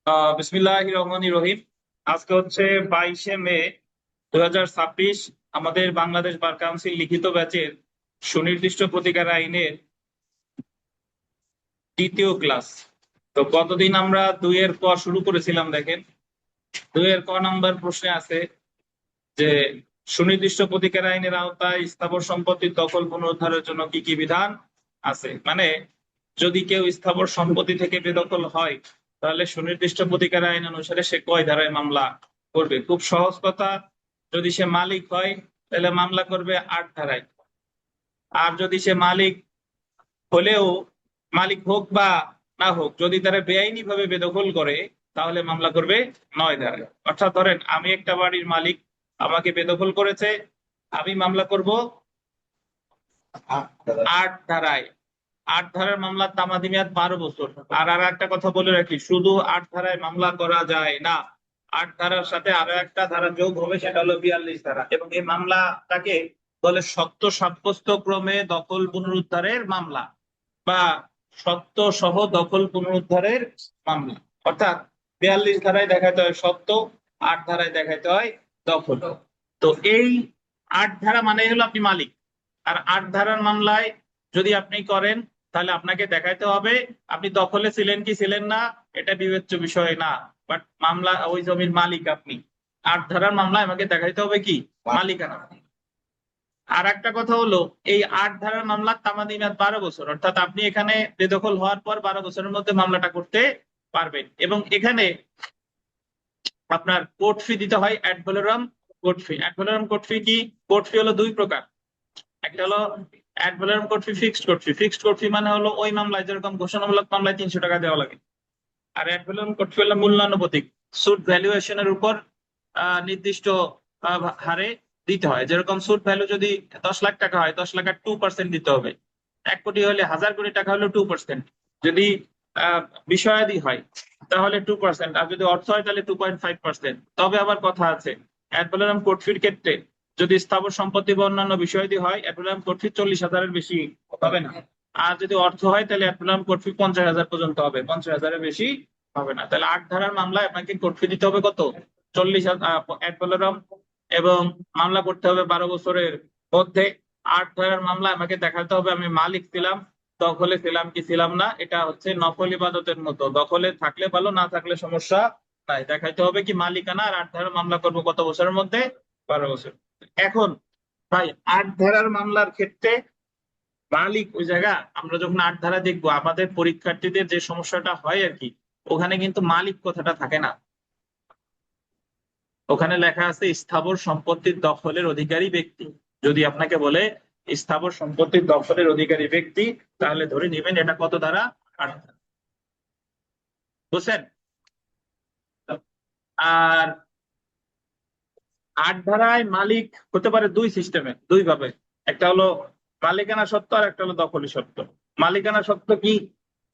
বিসমিল্লাহির রহমানির রহিম। আজকে হচ্ছে 22শে মে 2026। আমাদের বাংলাদেশ বার কাউন্সিল লিখিত ব্যাচের সুনির্দিষ্ট প্রতিকার আইনের দ্বিতীয় ক্লাস। তো গতদিন আমরা 2-এর ক শুরু করেছিলাম। দেখেন, 2-এর ক নাম্বার প্রশ্নে আছে যে সুনির্দিষ্ট প্রতিকার আইনের আওতায় স্থাবর সম্পত্তির দখল পুনরুদ্ধারের জন্য কি কি বিধান আছে। মানে যদি কেউ স্থাবর সম্পত্তি থেকে বেদখল হয়, তাহলে সুনির্দিষ্ট প্রতিকার আইন অনুসারে সে কয় ধারায় মামলা করবে। খুব সহজ কথা, যদি সে মালিক হয় তাহলে মামলা করবে 8 ধারায়। আর যদি সে মালিক হলেও, মালিক হোক বা না হোক, যদি তারা বেআইনি ভাবে বেদখল করে তাহলে মামলা করবে 9 ধারায়। অর্থাৎ ধরেন আমি একটা বাড়ির মালিক, আমাকে বেদখল করেছে, আমি মামলা করব 8 ধারায়। 8 ধারার মামলার তামাদি মেয়াদ 12 বছর। আর একটা কথা বলে রাখি, শুধু 8 ধারায় মামলা করা যায় না, 8 ধারার সাথে আরো একটা ধারা যোগ হবে, সেটা হলো 42 ধারা। এবং এই মামলাটাকে বলে সত্য সাব্যস্ত ক্রমে দখল পুনরুদ্ধারের মামলা বা সত্য সহ দখল পুনরুদ্ধারের মামলা। অর্থাৎ 42 ধারায় দেখাতে হয় সত্য, 8 ধারায় দেখাতে হয় দখল। তো এই 8 ধারা মানে হলো আপনি মালিক। আর 8 ধারার মামলায় যদি আপনি করেন, তাহলে আপনাকে দেখাইতে হবে আপনি দখলে ছিলেন কি ছিলেন না, এটা বিবেচ্য বিষয় না। বাট মামলা, ওই জমির মালিক আপনি। 8 ধারার মামলায় আমাকে দেখাইতে হবে কি মালিকানা। আর একটা কথা হলো, এই 8 ধারার মামলার তামাদি মেয়াদ 12 বছর। অর্থাৎ আপনি এখানে বেদখল হওয়ার পর 12 বছরের মধ্যে মামলাটা করতে পারবেন। এবং এখানে আপনার কোর্ট ফি দিতে হয়, ad valorem court fee. Ad valorem court fee কি? কোর্ট ফি হলো দুই প্রকার। একটা হলো ad valorem court fee, fixed court fee. Fixed court fee মানে হলো ওই মামলায় যেরকম ঘোষণামূলক মামলায় 300 টাকা দেওয়া লাগে। আর অ্যাড ভ্যালোরাম কোর্ট ফি হলো মূল্যানুপাতিক, সুট ভ্যালুয়েশনের উপর নির্দিষ্ট হারে দিতে হয়। যেরকম সুট ভ্যালু যদি 10 লাখ টাকা হয়, 10 লাখের 2% দিতে হবে। 1 কোটি হলে, 1000 কোটি টাকা হলে 2%। যদি বিষয়াদি হয় তাহলে 2%, আর যদি অর্থ হয় তাহলে 2.5%। তবে আবার কথা আছে, অ্যাড ভ্যালোরাম কোর্ট ফির ক্ষেত্রে যদি স্থাবর সম্পত্তি বা অন্যান্য বিষয়াদি হয়, অ্যাড ভ্যালোরাম কোর্ট ফি 40,000-এর বেশি হবে না। আর যদি অর্থ হয় তাহলে অ্যাড ভ্যালোরাম কোর্ট ফি 50,000 পর্যন্ত হবে, 50,000-এর বেশি হবে না। তাহলে 8 ধারার মামলায় আপনাকে কোর্ট ফি দিতে হবে কত? 40,000 অ্যাড ভ্যালোরাম, এবং মামলা করতে হবে 12 বছরের মধ্যে। 8 ধারার মামলায় আমাকে দেখাতে হবে আমি মালিক ছিলাম, দখলে ছিলাম কি ছিলাম না। এটা হচ্ছে নকল ইবাদতের মতো, দখলে থাকলে ভালো, না থাকলে সমস্যা নাই। দেখাইতে হবে কি মালিকানা। আর 8 ধারার মামলা করবো কত বছরের মধ্যে? 12 বছর। এখন ভাই, 8 ধারার মামলার ক্ষেত্রে মালিক ওই জায়গা, আমরা যখন 8 ধারা দেখবো, আমাদের পরীক্ষার্থীদের যে সমস্যাটা হয় আর কি, ওখানে কিন্তু মালিক কথাটা থাকে না। ওখানে লেখা আছে স্থাবর সম্পত্তির দখলের অধিকারী ব্যক্তি। যদি আপনাকে বলে স্থাবর সম্পত্তির দখলের অধিকারী ব্যক্তি, তাহলে ধরে নেবেন এটা কত ধারা? 8 ধারা। বুঝছেন? আর 8 ধারায় মালিক হতে পারে দুই সিস্টেমে, দুই ভাবে। একটা হলো মালিকানা সত্ত্ব, আর একটা হলো দখলি সত্ত্ব। মালিকানা সত্ত্ব কি?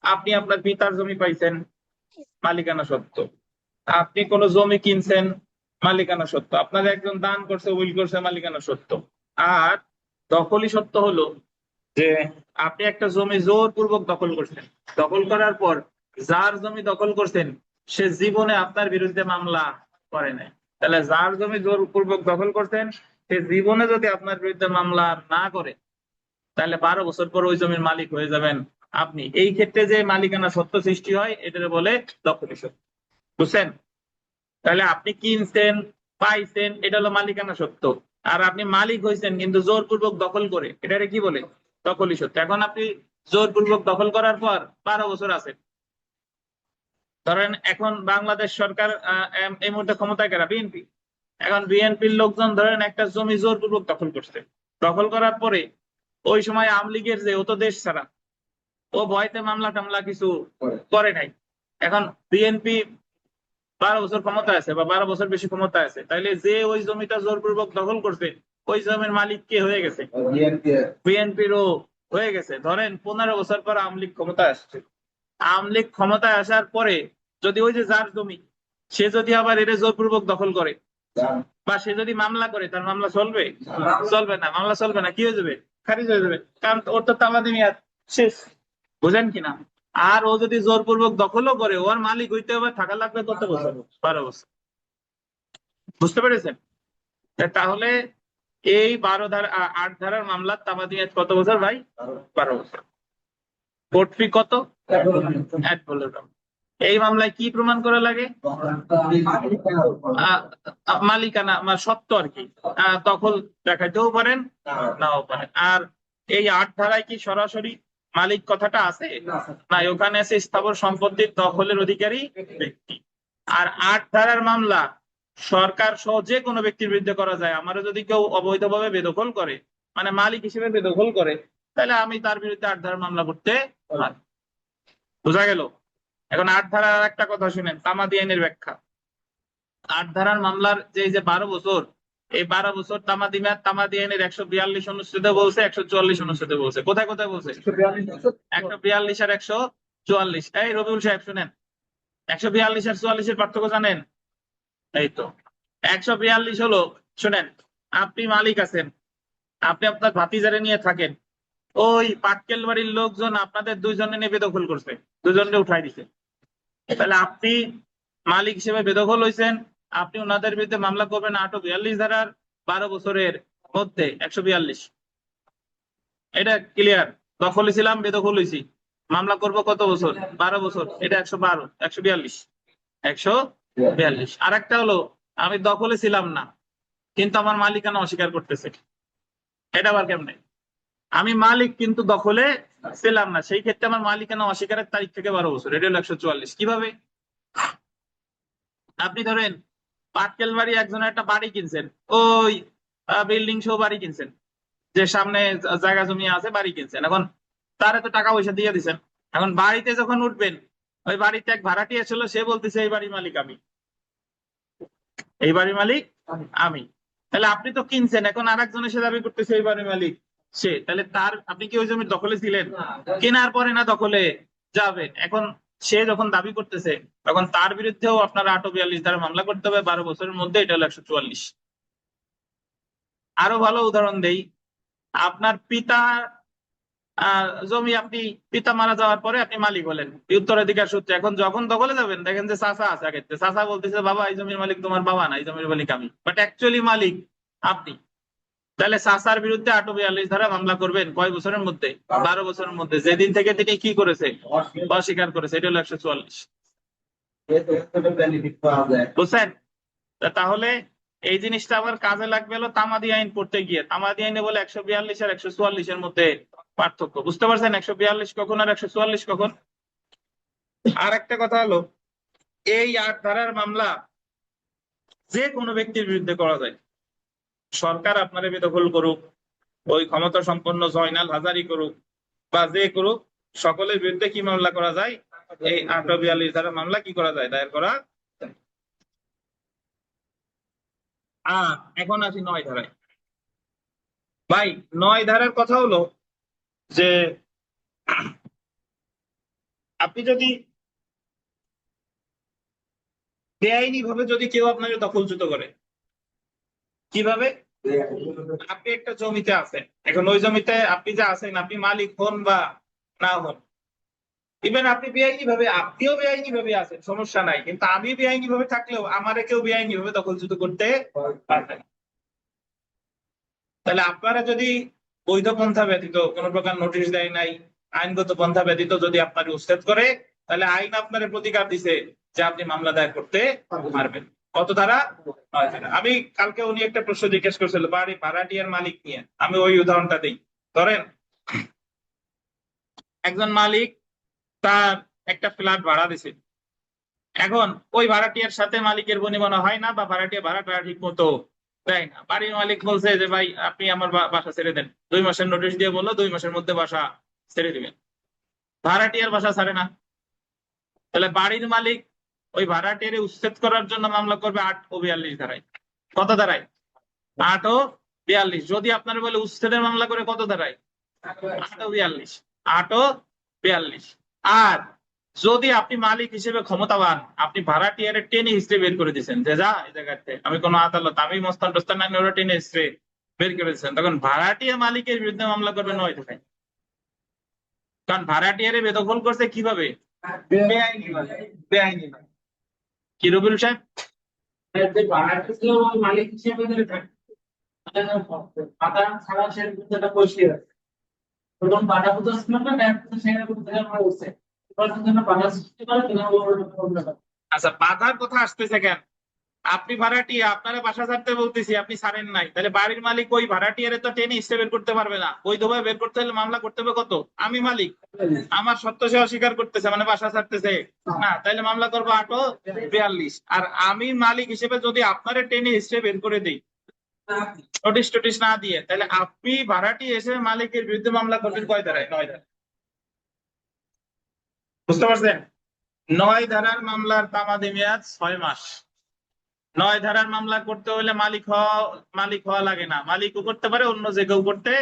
আপনি আপনার পিতার জমি পাইছেন, মালিকানা সত্ত্ব। আপনি কোন জমি কিনছেন, মালিকানা সত্ত্ব। আপনার একজন দান করছে, উইল করছে, মালিকানা সত্ত্ব। আর দখলি সত্ত্ব হলো যে আপনি একটা জমি জোরপূর্বক দখল করছেন, দখল করার পর যার জমি দখল করছেন সে জীবনে আপনার বিরুদ্ধে মামলা করে নাই। তাহলে যার জমি জোরপূর্বক দখল করছেন সে জীবনে যদি আপনার বিরুদ্ধে মামলা না করে, তাহলে 12 বছর পর ওই জমির মালিক হয়ে যাবেন আপনি। এই ক্ষেত্রে যে মালিকানা সত্ত্ব সৃষ্টি হয়, এটাকে বলে দখলি সত্ত্ব। বুঝছেন? তাহলে আপনি কিনছেন, পাইছেন, এটা হলো মালিকানা সত্ত্ব। আর আপনি মালিক হয়েছেন কিন্তু জোরপূর্বক দখল করে, এটারে কি বলে? দখলি সত্ত্ব। এখন আপনি জোরপূর্বক দখল করার পর 12 বছর আছেন। ধরেন এখন বাংলাদেশ সরকার এই মুহূর্তে ক্ষমতায় কারা? বিএনপি। এখন বিএনপির লোকজন ধরেন একটা জমি জোরপূর্বক দখল করছে। দখল করার পরে ওই সময় আওয়ামী লীগের যে, ও তো দেশ ছাড়া, ও ভয়তে মামলা টামলা কিছু করে নাই। এখন বিএনপি 12 বছর ক্ষমতা আছে বা 12 বছর বেশি ক্ষমতা আছে, তাইলে যে ওই জমিটা জোরপূর্বক দখল করছে, ওই জমির মালিক কে হয়ে গেছে? বিএনপিরও হয়ে গেছে। ধরেন 15 বছর পর আওয়ামী লীগ ক্ষমতায় আসছে। আওয়ামী লীগ ক্ষমতায় আসার পরে যদি ওই যে যার জমি, সে যদি আবার এটা জোরপূর্বক দখল করে বা সে যদি মামলা করে, তার মামলা চলবে? চলবে না। মামলা চলবে না, কি হয়ে যাবে? খারিজ হয়ে যাবে, কারণ ওর তো তামাদি মেয়াদ শেষ। বুঝেন কিনা? আর ও যদি জোরপূর্বক দখলও করে, ওর মালিক হইতে হবে, থাকা লাগবে কত বছর? 12 বছর। বুঝতে পেরেছেন? তাহলে এই 12 ধারা 8 ধারার মামলার তামাদি মেয়াদ কত বছর ভাই? 12 বছর। কোর্ট ফি কত? 1 বছর। এই মামলায় কি প্রমাণ করা লাগে? মালিকানা সত্ত্ব আর কি। দখল দেখাইতেও পারেন, নাও পারেন। আর এই 8 ধারায় কি সরাসরি মালিক কথাটা আছে? না, ওখানে আছে স্থাবর সম্পত্তির দখলের অধিকারী ব্যক্তি। আর 8 ধারার মামলা সরকার সহ যে কোনো ব্যক্তির বিরুদ্ধে করা যায়। আমারও যদি কেউ অবৈধভাবে বেদখল করে, মানে মালিক হিসেবে বেদখল করে, তাহলে আমি তার বিরুদ্ধে 8 ধারার মামলা করতে পারি। বোঝা গেল? এখন 8 ধারার আর একটা কথা শুনেন, তামাদি আইনের ব্যাখ্যা। 8 ধারার মামলার যে 12 বছর, এই 12 বছর তামাদি মেয়াদ তামাদি আইনের 142 অনুচ্ছেদে বলছে, 144 অনুচ্ছেদে বলছে। কোথায় কোথায় বলছে? 142 আর 144। এই রবিউল সাহেব শুনেন, 142 আর 44-এর পার্থক্য জানেন? এই তো 142 হলো, শুনেন, আপনি মালিক আছেন, আপনি আপনার ভাতিজারে নিয়ে থাকেন, ওই পাটকেল বাড়ির লোকজন আপনাদের 2জনে নিয়ে বেদখল করছে, 2জনকে উঠাই দিছে। তাহলে আপনি মালিক হিসেবে বেদখল হয়েছেন, আপনি ওনাদের বিরুদ্ধে মামলা করবেন 842 ধারার 12 বছরের মধ্যে 142। এটা ক্লিয়ার? দখল ছিলাম, বেদখল হয়েছি, মামলা করব কত বছর? 12 বছর। এটা 112, 142, 142। আর একটা হলো, আমি দখলে ছিলাম না, কিন্তু আমার মালিকানা অস্বীকার করতেছে। এটা আবার কেমনে? আমি মালিক কিন্তু দখলে ছিলাম না, সেই ক্ষেত্রে আমার মালিকানা অস্বীকারের তারিখ থেকে 12 বছর। এটা হলো 144। কিভাবে? আপনি ধরেন পাটকেল বাড়ি একজনের একটা বাড়ি কিনছেন, ওই বিল্ডিং সহ বাড়ি কিনছেন, যে সামনে জায়গা জমি আছে, বাড়ি কিনছেন। এখন তার এত টাকা পয়সা দিয়ে দিচ্ছেন, এখন বাড়িতে যখন উঠবেন, ওই বাড়িতে এক ভাড়াটিয়া ছিল, সে বলতেছে এই বাড়ির মালিক আমি, এই বাড়ির মালিক আমি। তাহলে আপনি তো কিনছেন, এখন আরেকজন এসে দাবি করতেছে এই বাড়ির মালিক সে, তাহলে তার, আপনি কি ওই জমির দখলে ছিলেন? কেনার পরে না দখলে যাবেন। এখন সে যখন দাবি করতেছে, তখন তার বিরুদ্ধেও আপনারা 842 ধারা মামলা করতে হবে 12 বছরের মধ্যে। এটা হলো 144। আরো ভালো উদাহরণ দেই, আপনার পিতা জমি, আপনি পিতা মারা যাওয়ার পরে আপনি মালিক হলেন উত্তরাধিকার সূত্রে। এখন যখন দখলে যাবেন, দেখেন যে চাচা আছে আগে, চাচা বলতেছে বাবা এই জমির মালিক তোমার বাবা না, এই জমির মালিক আমি, বাট অ্যাকচুয়ালি মালিক আপনি। তাহলে চাচার বিরুদ্ধে 842 ধারা মামলা করবেন কয় বছরের মধ্যে? 12 বছরের মধ্যে, যেদিন থেকে তিনি কি করেছে? অস্বীকার করেছে। এটা হলো 144। বুঝছেন? তাহলে এই জিনিসটা আবার কাজে লাগবে হলো তামাদি আইন পড়তে গিয়ে। তামাদি আইনে বলে 142 আর 144-এর মধ্যে পার্থক্য। বুঝতে পারছেন 142 কখন আর 144 কখন? আর একটা কথা হলো, এই 8 ধারার মামলা যে কোনো ব্যক্তির বিরুদ্ধে করা যায়। সরকার আপনারে বেদখল করুক, ওই ক্ষমতা সম্পন্ন জয়নাল হাজারি করুক, বা যে করুক, সকলের বিরুদ্ধে কি মামলা করা যায়? এই 842 ধারার মামলা কি করা যায়? দায়ের করা যায়। আর এখন আসি 9 ধারায়। ভাই 9 ধারার কথা হলো যে, আপনি যদি বেআইনি ভাবে যদি কেউ আপনাকে দখলচ্যুত করে, কিভাবে? আপনি একটা জমিতে আছেন, এখন ওই জমিতে আপনি যা আছেন, আপনি মালিক হন বা না হন, ইভেন আপনি বেআইনি ভাবে, আপনিও বেআইনি ভাবে আছেন, সমস্যা নাই, কিন্তু আমি বেআইনি ভাবে থাকলেও আমারে কেউ বেআইনি ভাবে দখলচ্যুত করতে পারবে না। তাহলে আপনারা যদি বৈধ পন্থা ব্যতীত, কোন প্রকার নোটিশ দেয় নাই, আইনগত পন্থা ব্যতীত যদি আপনাকে উচ্ছেদ করে, তাহলে আইন আপনার প্রতিকার দিছে যে আপনি মামলা দায়ের করতে পারবেন। কত ধারা? 9 ধারা। আমি কালকে উনি একটা প্রশ্ন জিজ্ঞেস করছিল বাড়ি ভাড়াটিয়ার মালিক নিয়ে, আমি ওই উদাহরণটা দিই। ধরেন একজন মালিক তার একটা ফ্ল্যাট ভাড়া দিছে, এখন ওই ভাড়াটিয়ার সাথে মালিকের বনিবনা হয় না, বা ভাড়াটিয়া ভাড়াটা ঠিক মতো দেয় না। বাড়ির মালিক বলছে যে ভাই আপনি আমার বাসা ছেড়ে দেন, 2 মাসের নোটিশ দিয়ে বললো 2 মাসের মধ্যে বাসা ছেড়ে দিবেন। ভাড়াটিয়ার বাসা ছাড়ে না, তাহলে বাড়ির মালিক ওই ভাড়াটিয়ারে উচ্ছেদ করার জন্য মামলা করবে 842 ধারায়। কত ধারায়? 842। যদি আপনার বলে উচ্ছেদের মামলা করে কত ধারায়? 842। 842। আর যদি আপনি মালিক হিসেবে ক্ষমতাবান, আপনি ভাড়াটিয়ারে টেনে হিস্ট্রি বের করে দিচ্ছেন যে যা এই জায়গাতে, আমি কোনো আদালত, আমি মস্তান টস্তান নাই, ওরা টেনে হিস্ট্রি বের করে দিচ্ছেন, তখন ভাড়াটিয়া মালিকের বিরুদ্ধে মামলা করবে 9 ধারায়। কারণ ভাড়াটিয়ারে বেদখল করছে কিভাবে? বেআইনি ভাবে। বেআইনি ভাবে। কি রবিউল সাহেব? মালিক হিসেবে যদি থাকে পাতা ছাড়া সে একটা পরিষ্কার আছে এবং পাতা পুজো ছিল না সেটা করতে হচ্ছে এবার জন্য পাতা সৃষ্টি করে আচ্ছা, বাধার কথা আসতেছে কেন? আপনি ভাড়াটিয়া, আপনারা বাসা ছাড়তে বলতেছি, আপনি ছাড়েন নাই, তাহলে বাড়ির মালিক ওই ভাড়াটিয়ারে তো টেনে স্টে বের করতে পারবে না। বৈধভাবে বের করতে হলে মামলা করতে হবে কত? আমি মালিক, আমার সত্য সে অস্বীকার করতেছে, মানে বাসা ছাড়তেছে না, তাইলে মামলা করবো 842। আর আমি মালিক হিসেবে যদি আপনারে টেনে স্টে বের করে দিই নোটিশ টোটিশ না দিয়ে, তাহলে আপনি ভাড়াটি এসে মালিকের বিরুদ্ধে মামলা করবেন কয় ধারায়? 9 ধারায়। বুঝতে পারছেন? 9 ধারার মামলার তামাদি মেয়াদ 6 মাস। 9 ধারার মামলা করতে হলে মালিক হওয়া লাগে না, মালিকও করতে পারে, অন্য যে কেউ করতে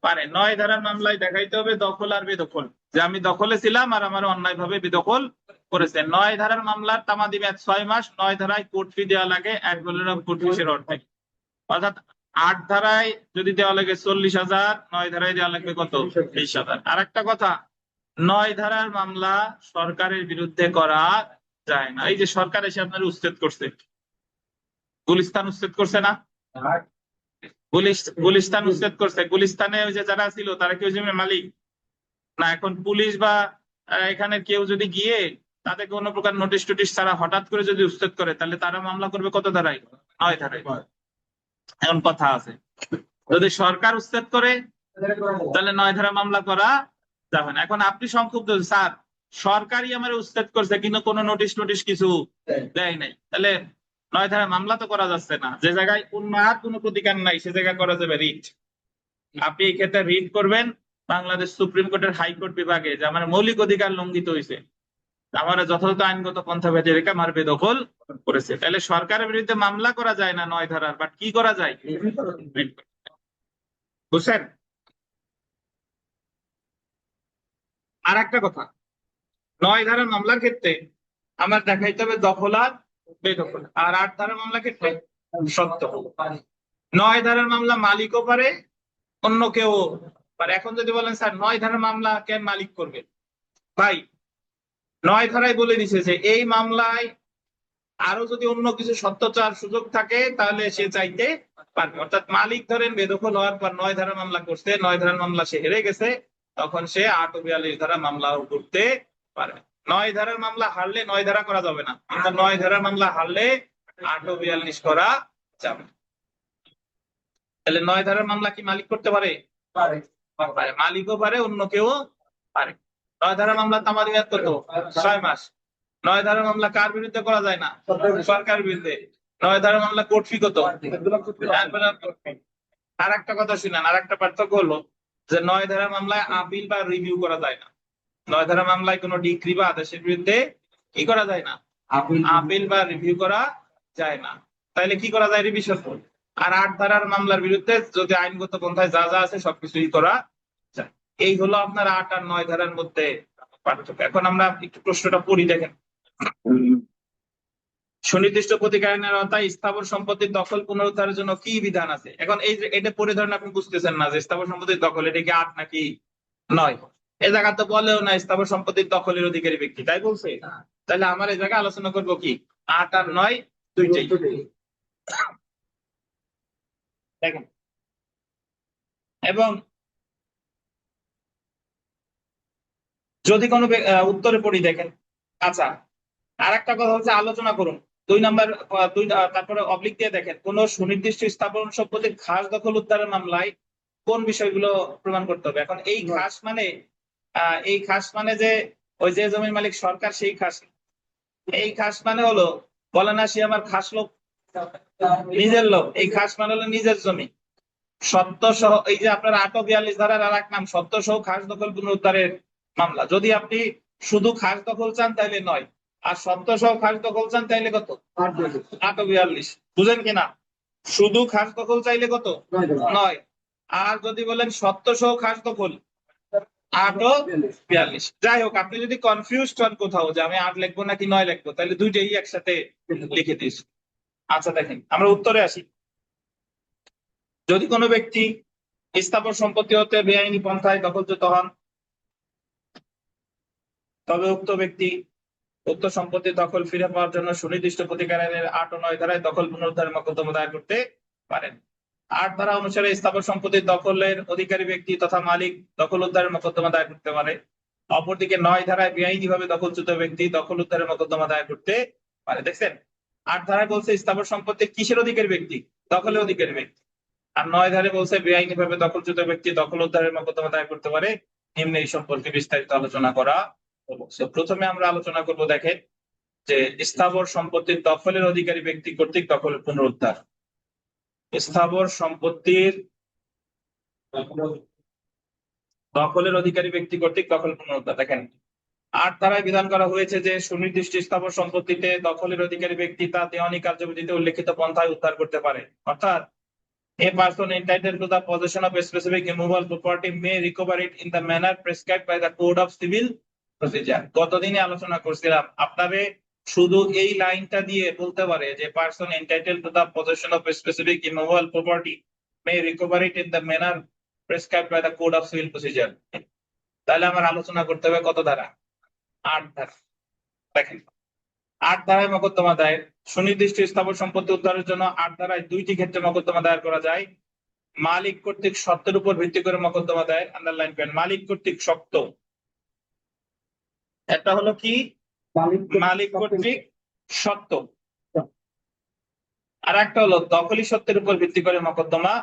পারে। 9 ধারার মামলায় দেখাইতে হবে দখল আর বেদখল, যে আমি দখলে ছিলাম আর আমার অন্যায় ভাবে বেদখল করেছে। 9 ধারার মামলার তামাদি মেয়াদ 6 মাস। 9 ধারায় কোর্ট ফি দেওয়া লাগে 1 বছর কোর্ট ফিসের অর্ধেক, অর্থাৎ 8 ধারায় যদি দেওয়া লাগে 40,000, 9 ধারায় দেওয়া লাগবে কত? 20,000। আর একটা কথা, 9 ধারার মামলা সরকারের বিরুদ্ধে করা যায় না। এই যে সরকার এসে আপনার উচ্ছেদ করছে, গুলিস্তান উচ্ছেদ করছে না? গুলিস্তান উচ্ছেদ করছে। গুলিস্তানে ওই যে যারা ছিল তারা কি ওই জমির মালিক না? এখন পুলিশ বা এখানে কেউ যদি গিয়ে তাদের কোনো প্রকার নোটিশ টোটিশ ছাড়া হঠাৎ করে যদি উচ্ছেদ করে, তাহলে তারা মামলা করবে কত ধারায়? 9 ধারায়। এখন কথা আছে, যদি সরকার উচ্ছেদ করে তাহলে 9 ধারা মামলা করা যাবে না। এখন আপনি সংক্ষুব্ধ, স্যার সরকারই আমার উচ্ছেদ করছে কিন্তু কোনো নোটিশ টোটিশ কিছু দেয় নাই, তাহলে 9 ধারা মামলা তো করা যাচ্ছে না। যে জায়গায় উন্মাদ কোনো প্রতিকার নাই সে জায়গায় করা যাবে রিট। আপনি এই ক্ষেত্রে রিট করবেন বাংলাদেশ সুপ্রিম কোর্টের হাইকোর্ট বিভাগে, যে আমার মৌলিক অধিকার লঙ্ঘিত হয়েছে, আমার যথাযথ আইনগত পন্থা বেঁধে রেখে আমার বেদখল করেছে। তাহলে সরকারের বিরুদ্ধে মামলা করা যায় না 9 ধারার, বাট কি করা যায়? বুঝছেন? আর একটা কথা, 9 ধারার মামলার ক্ষেত্রে আমার দেখাইতে হবে দখল আর বেদখল। আর 8 ধারার মামলার ক্ষেত্রে সত্য। 9 ধারার মামলা মালিকও পারে, অন্য কেউ পারে। এখন যদি বলেন স্যার 9 ধারার মামলা কেন মালিক করবে, ভাই 9 ধারায় বলে দিছে যে এই মামলায় আরো যদি অন্য কিছু সত্য চাওয়ার সুযোগ থাকে তাহলে সে চাইতে পারবে। অর্থাৎ মালিক ধরেন বেদখল হওয়ার পর 9 ধারার মামলা করছে, 9 ধারার মামলা সে হেরে গেছে, তখন সে 842 ধারা মামলাও করতে পারবে। 9 ধারার মামলা হারলে 9 ধারা করা যাবে না, কিন্তু 9 ধারার মামলা হারলে 842 করা যাবে। তাহলে 9 ধারার মামলা কি মালিক করতে পারে? পারে। মালিকও পারে, অন্য কেউ পারে। 9 ধারার মামলা তামাদি মেয়াদ কত? 6 মাস। 9 ধারার মামলা কার বিরুদ্ধে করা যায় না? সরকার বিরুদ্ধে। 9 ধারার মামলা কোর্ট ফি কত? আর একটা কথা শুনেন, আর একটা পার্থক্য হলো যে 9 ধারার মামলায় আপিল বা রিভিউ করা যায় না। 9 ধারার মামলায় কোনো ডিক্রি বা আদেশের বিরুদ্ধে কি করা যায় না? আপিল বা রিভিউ করা যায় না। তাইলে কি করা যায়? রিভিশন। আর 8 ধারার মামলার বিরুদ্ধে যদি আইনগত পন্থায় যা যা আছে সবকিছুই করা যায়। এই হলো আপনার 8 আর 9 ধারার মধ্যে পার্থক্য। এখন আমরা একটু প্রশ্নটা পড়ি, দেখেন। সুনির্দিষ্ট প্রতিকারের আওতায় স্থাবর সম্পত্তির দখল পুনরুদ্ধারের জন্য কি বিধান আছে? এখন এই যে এটা পড়ে ধরেন আপনি বুঝতেছেন না যে স্থাবর সম্পত্তির দখল এটা কি 8 নাকি 9। এই জায়গা তো বলেও না স্থাবর সম্পত্তির দখলের অধিকারী ব্যক্তি, তাই বলছে। তাহলে আমার এই জায়গায় আলোচনা করবো কি 8 আর 9 দুইটাই। দেখেন, এবং যদি কোনো উত্তরে পড়ি, দেখেন। আচ্ছা, আর একটা কথা হচ্ছে আলোচনা করুন 2 নাম্বার, তারপরে অবলিক দিয়ে দেখেন, কোন সুনির্দিষ্ট স্থাপন সম্পত্তির খাস দখল উদ্ধারের মামলায় কোন বিষয়গুলো প্রমাণ করতে হবে। এখন এই খাস মানে যে ওই যে জমির মালিক সরকার, সেই খাস। এই খাস মানে হলো বলে না সে আমার খাস লোক, নিজের লোক। এই খাস মানে হলো নিজের জমি। সত্য সহ, এই যে আপনার 842 ধারার আর এক নাম সত্য সহ খাস দখল পুনরুদ্ধারের মামলা। যদি আপনি শুধু খাস দখল চান তাহলে 9, আর সত্য সহ খাস দখল চান তাইলে কত? 842। বুঝেন কিনা? শুধু খাস দখল চাইলে কত? 9। আর যদি বলেন সত্য সহ খাস দখল 842। যাই হোক, আপনি যদি কনফিউজ হন কোথাও যে আমি 8 লিখবো নাকি 9 লিখবো, তাহলে দুইটাই একসাথে লিখে দিস। আচ্ছা দেখেন, আমরা উত্তরে আসি। যদি কোনো ব্যক্তি স্থাবর সম্পত্তি হতে বেআইনি পন্থায় দখলচ্যুত হন, তবে উক্ত ব্যক্তি উক্ত সম্পত্তি দখল ফিরে পাওয়ার জন্য সুনির্দিষ্ট প্রতিকার আইনের 8 ও 9 ধারায় দখল পুনরুদ্ধারের মোকদ্দমা দায়ের করতে পারেন। 8 ধারা অনুসারে স্থাবর সম্পত্তির দখলের অধিকারী ব্যক্তি তথা মালিক দখল উদ্ধারের মোকদ্দমা দায়ের করতে পারে। অপরদিকে 9 ধারায় বেআইনিভাবে দখলচ্যুত ব্যক্তি দখল উদ্ধারের মোকদ্দমা দায়ের করতে পারে। দেখছেন, 8 ধারায় বলছে স্থাবর সম্পত্তির কিসের অধিকারী ব্যক্তি, দখলের অধিকারী ব্যক্তি, আর 9 ধারায় বলছে বেআইনিভাবে দখলচ্যুত ব্যক্তি দখল উদ্ধারের মোকদ্দমা দায়ের করতে পারে। নিম্নে এই সম্পর্কে বিস্তারিত আলোচনা করা হলো। প্রথমে আমরা আলোচনা করব, দেখেন যে স্থাবর সম্পত্তির দখলের অধিকারী ব্যক্তি কর্তৃক দখলের পুনরুদ্ধার। স্থাবর সম্পত্তির দখলের অধিকারী ব্যক্তি কর্তৃক দখল পুনরুদ্ধার। দেখেন, 8 ধারায় বিধান করা হয়েছে যে সুনির্দিষ্ট স্থাবর সম্পত্তিতে দখলের অধিকারী ব্যক্তি তা দেওয়ানি কার্যবিধিতে উল্লেখিত পন্থায় উদ্ধার করতে পারে। অর্থাৎ a person entitled to the possession of a specific immovable property may recover it in the manner prescribed by the code of civil procedure. গতদিনে আলোচনা করছিলাম, আপনারে শুধু এই লাইনটা দিয়ে বলতে পারে যে person entitled to the possession of a specific immovable property may recover it in the manner prescribed by the code of civil procedure. তাহলে আমার আলোচনা করতে হবে কত ধারা? 8 ধারা। দেখেন, 8 ধারায় মোকদ্দমা দায়ের। সুনির্দিষ্ট স্থাবর সম্পত্তি উদ্ধারের জন্য 8 ধারায় 2টি ক্ষেত্রে মোকদ্দমা দায়ের করা যায়। মালিক কর্তৃক সত্ত্বের উপর ভিত্তি করে মোকদ্দমা দায়ের। আন্ডারলাইন করেন, মালিক কর্তৃক সত্ত্ব। একটা হলো কি, মালিক কর্তৃক সত্ত্ব, আর একটা হলো দখলি সত্ত্বের উপর ভিত্তি করে মোকদ্দমা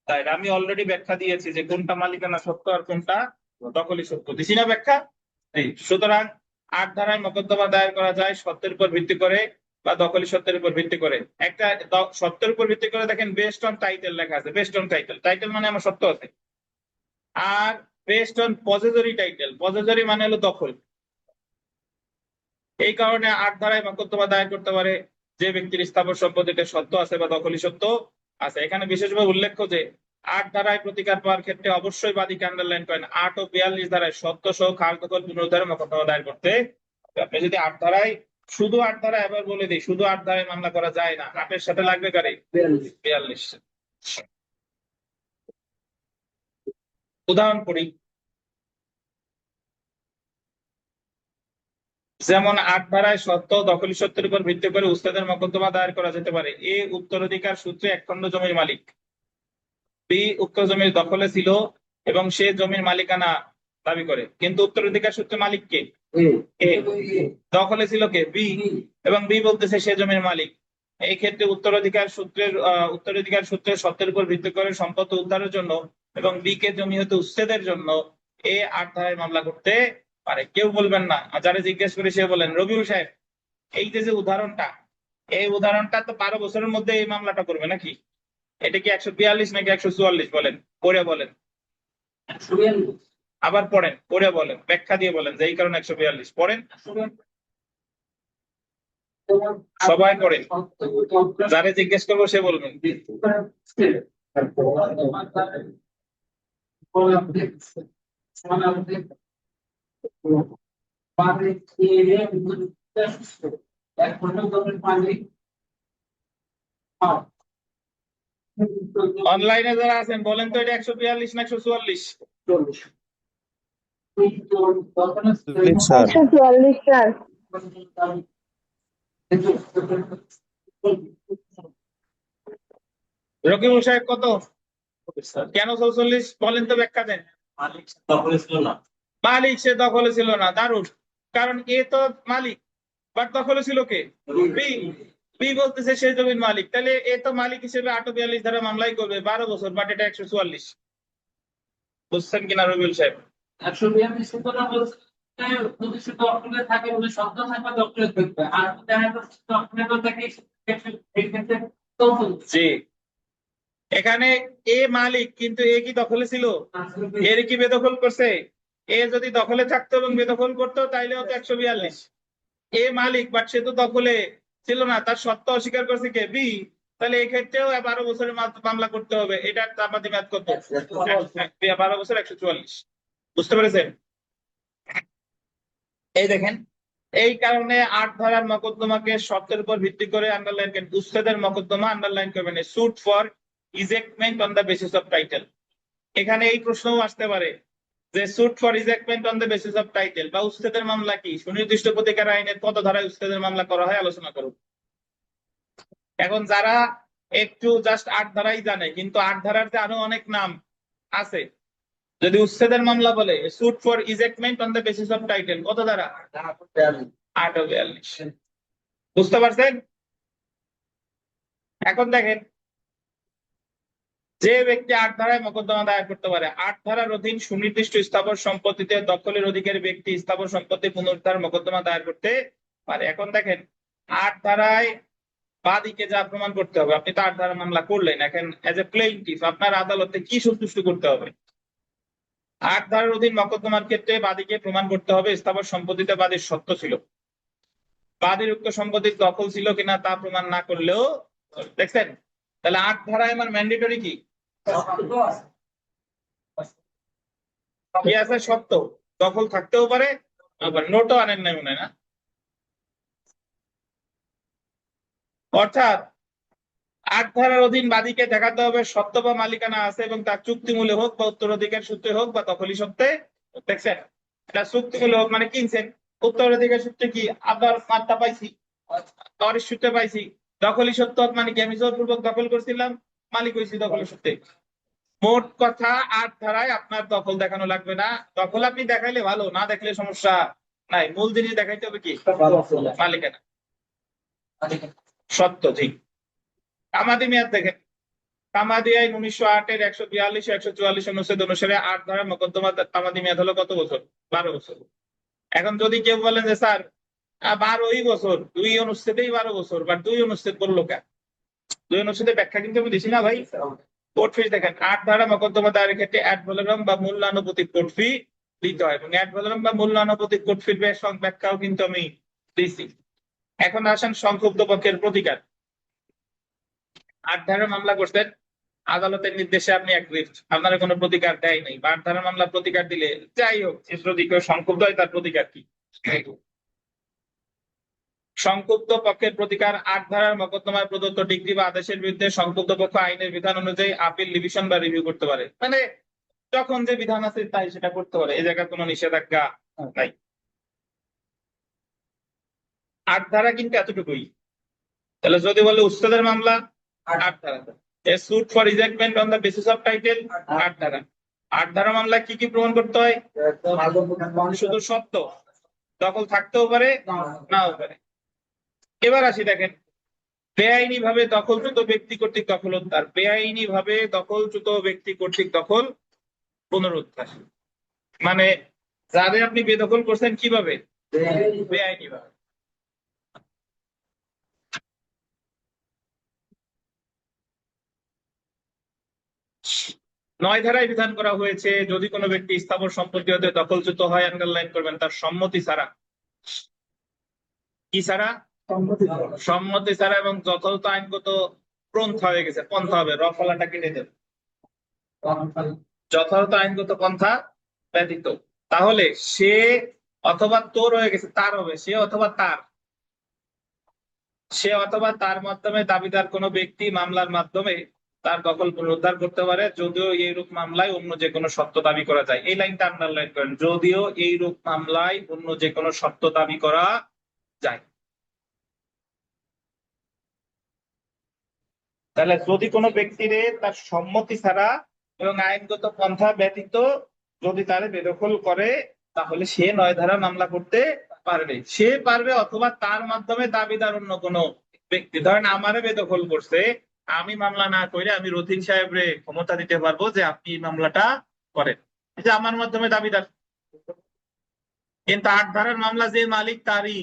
দায়ের। আমি অলরেডি ব্যাখ্যা দিয়েছি যে কোনটা মালিকানা সত্ত্ব আর কোনটা দখলি সত্ত্ব, দিছি না ব্যাখ্যা? সুতরাং 8 ধারায় মোকদ্দমা দায়ের করা যায় সত্ত্বের উপর ভিত্তি করে বা দখলি সত্ত্বের উপর ভিত্তি করে। একটা সত্ত্বের উপর ভিত্তি করে, দেখেন বেস্ট অন টাইটেল লেখা আছে, বেস্ট অন টাইটেল। টাইটেল মানে আমার সত্ত্ব আছে। আর বেস্ট অন পজেসরি টাইটেল, পজেসরি মানে হলো দখল। এই কারণে 8 ধারায় মোকদ্দমা দায়ের করতে পারে যে ব্যক্তির স্থাবর সম্পত্তিতে সত্ত্ব আছে বা দখলি সত্ত্ব আছে। এখানে বিশেষভাবে উল্লেখ্য যে 8 ধারায় প্রতিকার পাওয়ার ক্ষেত্রে অবশ্যই বাদীকে আন্ডারলাইন করেন 8 ও 42 ধারায় সত্ত্ব সহ খাস দখল পুনরুদ্ধারে মোকদ্দমা দায়ের করতে হবে। আপনি যদি 8 ধারায়, শুধু 8 ধারায়, এবার বলে দিই, শুধু 8 ধারায় মামলা করা যায় না, 8 এর সাথে লাগবে কারে? 42। উদাহরণ করি, যেমন 8 ধারায় সত্ত্ব দখলি সত্ত্বের উপর ভিত্তি করে উস্তাদের মোকদ্দমা দায়ের করা যেতে পারে। এ উত্তরাধিকার সূত্রে এক খণ্ড জমির মালিক, বি উক্ত জমির দখলে ছিল এবং সে জমির মালিকানা দাবি করে, কিন্তু উত্তরাধিকার সূত্রে মালিক কে? এ। দখলে ছিল কে? বি। এবং বি বলতেছে সে জমির মালিক। এই ক্ষেত্রে উত্তরাধিকার সূত্রের সত্ত্বের উপর ভিত্তি করে সম্পদ উদ্ধারের জন্য এবং বি কে জমি হতে উচ্ছেদের জন্য এ 8 ধারায় মামলা করতে পারে। কেউ বলবেন না, যারা জিজ্ঞেস করে সে বলেন, রবিউল সাহেব এই যে উদাহরণটা, এই উদাহরণটা তো 12 বছরের মধ্যে এই মামলাটা করবে নাকি? এটা কি 142 নাকি 144? বলেন, পড়ে বলেন, আবার পড়েন, পড়ে বলেন, ব্যাখ্যা দিয়ে বলেন যে এই কারণে 142 পড়েন। সবাই পড়ে, যারা জিজ্ঞেস করবো সে বলবেন। অনলাইনে যারা আছেন বলেন তো, এটা 142 না 144? 144 স্যার। রকিবুল সাহেব কত? কেন 44 বলেন তো, ব্যাখ্যা দেন। মালিক দখলে ছিল না। মালিক সে দখলে ছিল না, দারুণ। কারণ এ তো মালিক, বাট দখলে ছিল কে? বি। বি বলতেছে সে জমির মালিক, তাহলে এ তো মালিক হিসেবে 842 ধারা মামলাই করবে 12 বছর, বাট এটা 144। বুঝছেন কিনা রবিউল সাহেব? 142 সূত্রটা বলছে যদি সে দখলে থাকে বলে শব্দ থাকবে দখলে থাকবে, আর দেখা যাচ্ছে দখলে তো থাকে এই ক্ষেত্রে তখন জি, এখানে এ মালিক কিন্তু এ কি দখলে ছিল? এর কি বেদখল করছে? এ যদি দখলে থাকতো এবং বেদখল করতো তাইলে হতো 142। এ মালিক, বাট সে তো দখলে ছিল না, তার সত্ত্ব অস্বীকার করছে কে? বি। তাহলে এই ক্ষেত্রেও 12 বছরের মামলা করতে হবে। এটার তামাদি মেয়াদ কত? 12 বছর 144। বুঝতে পেরেছেন? এই দেখেন, এই কারণে 8 ধারার মোকদ্দমাকে শর্তের উপর ভিত্তি করে আন্ডারলাইন করেন। উচ্ছেদের মোকদ্দমা আন্ডারলাইন করবেন, suit for ejectment on the basis of title. এখানে এই প্রশ্নও আসতে পারে যে suit for rejectment on the basis of title বা উচ্ছেদের মামলা কি, সুনির্দিষ্ট প্রতিকার আইনের কত ধারায় উচ্ছেদের মামলা করা হয় আলোচনা করুন। এখন যারা একটু জাস্ট 8 ধারাই জানে, কিন্তু 8 ধারার যে আরো অনেক নাম আছে, যদি উচ্ছেদের মামলা বলে suit for ejectment on the basis of title, কত ধারা? 842। বুঝতে পারছেন? এখন দেখেন, যে ব্যক্তি 8 ধারায় মোকদ্দমা দায়ের করতে পারে, 8 ধারার অধীন সুনির্দিষ্ট স্থাবর সম্পত্তিতে দখলের অধিকারী ব্যক্তি স্থাবর সম্পত্তি পুনরুদ্ধার মোকদ্দমা দায়ের করতে পারে। এখন দেখেন, 8 ধারায় বাদীকে যা প্রমাণ করতে হবে, আপনি তো 8 ধারা মামলা করলেন, এখন এজ এ প্লেইন্টিফ আপনার আদালতে কি সন্তুষ্ট করতে হবে? 8 ধারার অধীন মোকদ্দমার ক্ষেত্রে বাদীকে প্রমাণ করতে হবে স্থাবর সম্পত্তিতে বাদীর সত্ত্ব ছিল, বাদীর উক্ত সম্পত্তির দখল ছিল কিনা তা প্রমাণ না করলেও, দেখছেন? তাহলে 8 ধারায় আমার ম্যান্ডেটরি কি কি আছে? সত্ত্ব। দখল থাকতেও পারে, আবার নোটও আনেন নাই মনে হয় না। অর্থাৎ 8 ধারার অধীন বাদীকে দেখাতে হবে সত্ত্ব বা মালিকানা আছে এবং তার চুক্তিমূলে হোক বা উত্তরাধিকার সূত্রে হোক বা দখলি সত্ত্বে। দেখছেন, এটা চুক্তিমূলে হোক মানে কিনছেন, উত্তরাধিকার সূত্রে কি আবার মাত্রা পাইছি, তরিস সূত্রে পাইছি, দখলি সত্ত্ব হোক মানে কি আমি জোরপূর্বক দখল করছিলাম, মালিক হয়েছি দখলি সূত্রে। মোট কথা 8 ধারায় আপনার দখল দেখানো লাগবে না, দখল আপনি দেখাইলে ভালো, না দেখলে সমস্যা নাই, মূল জিনিস দেখাইতে হবে কি মালিকানা, সত্য। ঠিক। তামাদি মেয়াদ দেখেন, তামাদি আইন 1908 এর 142 144 অনুচ্ছেদ অনুসারে 8 ধারা মোকদ্দমা তামাদি মেয়াদ হলো কত বছর? 12 বছর। এখন যদি কেউ বলেন যে স্যার 12ই বছর, 2 অনুচ্ছেদেই 12 বছর, বা 2 অনুচ্ছেদ বললো কেন? 2 অনুচ্ছেদের ব্যাখ্যা কিন্তু আমি দিছি না ভাই। কোর্ট ফি দেখেন, 8 ধারা মোকদ্দমা দায়েরের ক্ষেত্রে অ্যাড ভ্যালোরাম বা মূল্যানুপাতিক কোর্ট ফি দিতে হয়, এবং অ্যাড ভ্যালোরাম বা মূল্যানুপাতিক কোর্ট ফির ব্যাখ্যাও কিন্তু আমি দিছি। এখন আসেন সংক্ষুব্ধ পক্ষের প্রতিকার। 8 ধারার মামলা করছেন, আদালতের নির্দেশে আপনি অ্যাগ্রিভড, আপনার কোনো প্রতিকার দেয় নাই, 8 ধারার মামলা প্রতিকার দিলে যাই হোক, যদি কেউ সংক্ষুব্ধ হয় তার প্রতিকার কি? সংক্ষুব্ধ পক্ষের প্রতিকার 8 ধারার মোকদ্দমায় প্রদত্ত ডিগ্রি বা আদেশের বিরুদ্ধে সংক্ষুব্ধ পক্ষ আইনের বিধান অনুযায়ী আপিল, রিভিশন বা রিভিউ করতে পারে। মানে যখন যে বিধান আছে তাই সেটা করতে পারে, এই জায়গায় কোনো নিষেধাজ্ঞা নাই। 8 ধারা কিন্তু এতটুকুই। তাহলে যদি বলে উচ্ছেদের মামলা, 8 ধারা। A suit for rejectment on the basis of title, 8 ধারা। 8 ধারা মামলা কি কি প্রমাণ করতে হয়? শুধু সত্য, দখল থাকতেও পারে নাও পারে। এবার আসি দেখেন, বেআইনি ভাবে দখলচ্যুত ব্যক্তি কর্তৃক দখলোদ্ধার, বেআইনি ভাবে দখলচ্যুত ব্যক্তি কর্তৃক দখল পুনরুদ্ধার মানে যাদের আপনি বেদখল করছেন কিভাবে? বেআইনি ভাবে। নয় ধারায় বিধান করা হয়েছে, যদি কোনো ব্যক্তি স্থাবর সম্পত্তি হতে দখলচ্যুত হয়, আন্ডারলাইন করবেন, তার সম্মতি ছাড়া, কি ছাড়া? সম্মতি ছাড়া এবং যথাযথ আইনগত পন্থা হয়ে গেছে, পন্থা হবে, রফলাটা কেটে দেবে, যথাযথ আইনগত পন্থা ব্যতীত, তাহলে সে অথবা তোর হয়ে গেছে, তার হবে, সে অথবা তার, সে অথবা তার মাধ্যমে দাবিদার কোনো ব্যক্তি মামলার মাধ্যমে তার দখল পুনরুদ্ধার করতে পারে, যদিও এইরূপ মামলায় অন্য যে কোনো সত্য দাবি করা যায়। এই লাইনটা আন্ডারলাইন করেন, যদিও এইরূপ মামলায় অন্য যে কোনো সত্য দাবি করা যায়। তাহলে যদি কোনো ব্যক্তিরে তার সম্মতি ছাড়া এবং আইনগত পন্থা ব্যতীত যদি তারে বেদখল করে, তাহলে সে 9 ধারা মামলা করতে পারবে, সে পারবে, অথবা তার মাধ্যমে দাবিদার অন্য কোনো ব্যক্তি, ধরেন আমারে বেদখল করছে, আমি মামলা না করে আমি রথিন সাহেবরে ক্ষমতা দিতে পারবো যে আপনি এই মামলাটা করেন, এই যে আমার মাধ্যমে দাবিদার। কিন্তু 8 ধারার মামলা যে মালিক তারই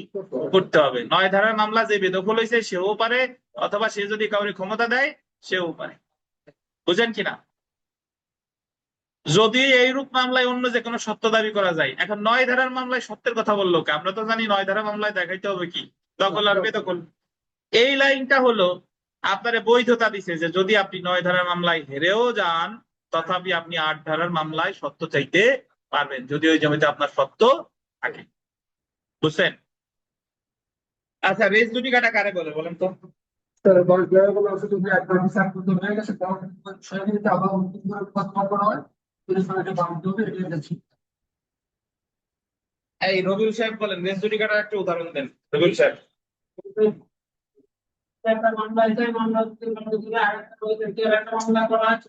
করতে হবে, 9 ধারার মামলা যে বেদখল হয়েছে সেও পারে, অথবা সে যদি কাউকে ক্ষমতা দেয় সেও পারে। বুঝেন কিনা? যদি এইরূপ মামলায় অন্য যে কোনো সত্য দাবি করা যায়। এখন 9 ধারার মামলায় সত্যের কথা বললো কে? আমরা তো জানি 9 ধারা মামলায় দেখাইতে হবে কি দখল আর বেদখল। এই লাইনটা হলো আপনারে বৈধতা দিছে যে যদি আপনি 9 ধারার মামলায় হেরেও যান, তথাপি আপনি 8 ধারার মামলায় সত্য চাইতে পারবেন, যদি ওই জমিতে আপনার সত্য থাকে। বুঝছেন? আচ্ছা, রেস জুডিকাটা কারে বলে বলেন তো? এই রবিউল সাহেব বলেন, রেস জুডিকাটার একটা উদাহরণ দেন রবিউল সাহেব। একটা মামলা আছে, মামলা দিলে আরেকটা ওইদিকে একটা মামলা করা আছে,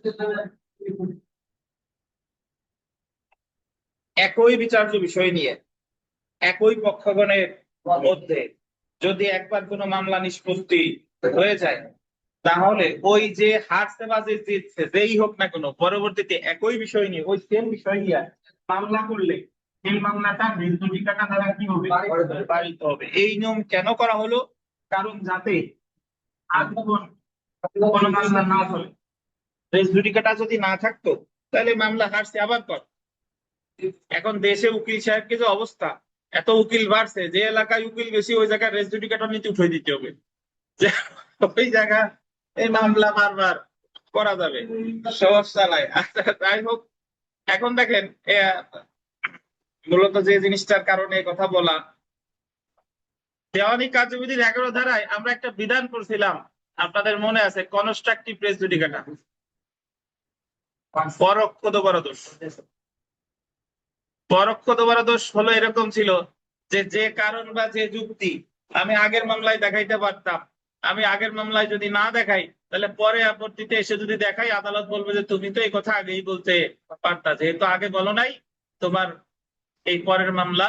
একই বিচার্য বিষয় নিয়ে একই পক্ষগণের মধ্যে যদি একবার কোনো মামলা নিষ্পত্তি হয়ে যায়, তাহলে ওই যে হারছে বা যে জিতছে যেই হোক না কেন, পরবর্তীতে একই বিষয় নিয়ে ওই সেম বিষয় নিয়ে মামলা করলে এই মামলাটা রেস জুডিকাটা দ্বারা কি হবে? পালিত হবে। এই নিয়ম কেন করা হলো? কারণ যাতে আজীবন কোনো মামলা না চলে। রেস জুডিকাটা যদি না থাকতো তাহলে মামলা হারছে আবার কর। এখন দেশে উকিল সাহেবকে যে অবস্থা, এত উকিল বাড়ছে, যে এলাকায় উকিল বেশি ওই জায়গায় রেস জুডিকাটা নিতে উঠে দিতে হবে, যে ওই জায়গা এই মামলা বারবার করা যাবে, সহজ চালায়। আচ্ছা, যাই হোক, এখন দেখেন মূলত যে জিনিসটার কারণে এই কথা বলা, দেওয়ানি কার্যবিধির 11 ধারায় আমরা একটা বিধান করছিলাম, আপনাদের মনে আছে, কনস্ট্রাকটিভ রেস জুডিকাটা, পরোক্ষ দোষারোপ। পরোক্ষ দোষ হলো এরকম ছিল যে যে কারণ বা যে যুক্তি আমি আগের মামলায় দেখাইতে পারতাম, আমি আগের মামলায় যদি না দেখাই, তাহলে পরে আপত্তিতে এসে যদি দেখাই, আদালত বলবে যে তুমি তো এই কথা আগেই বলতে পারতা, যেহেতু আগে বলো নাই, তোমার এই পরের মামলা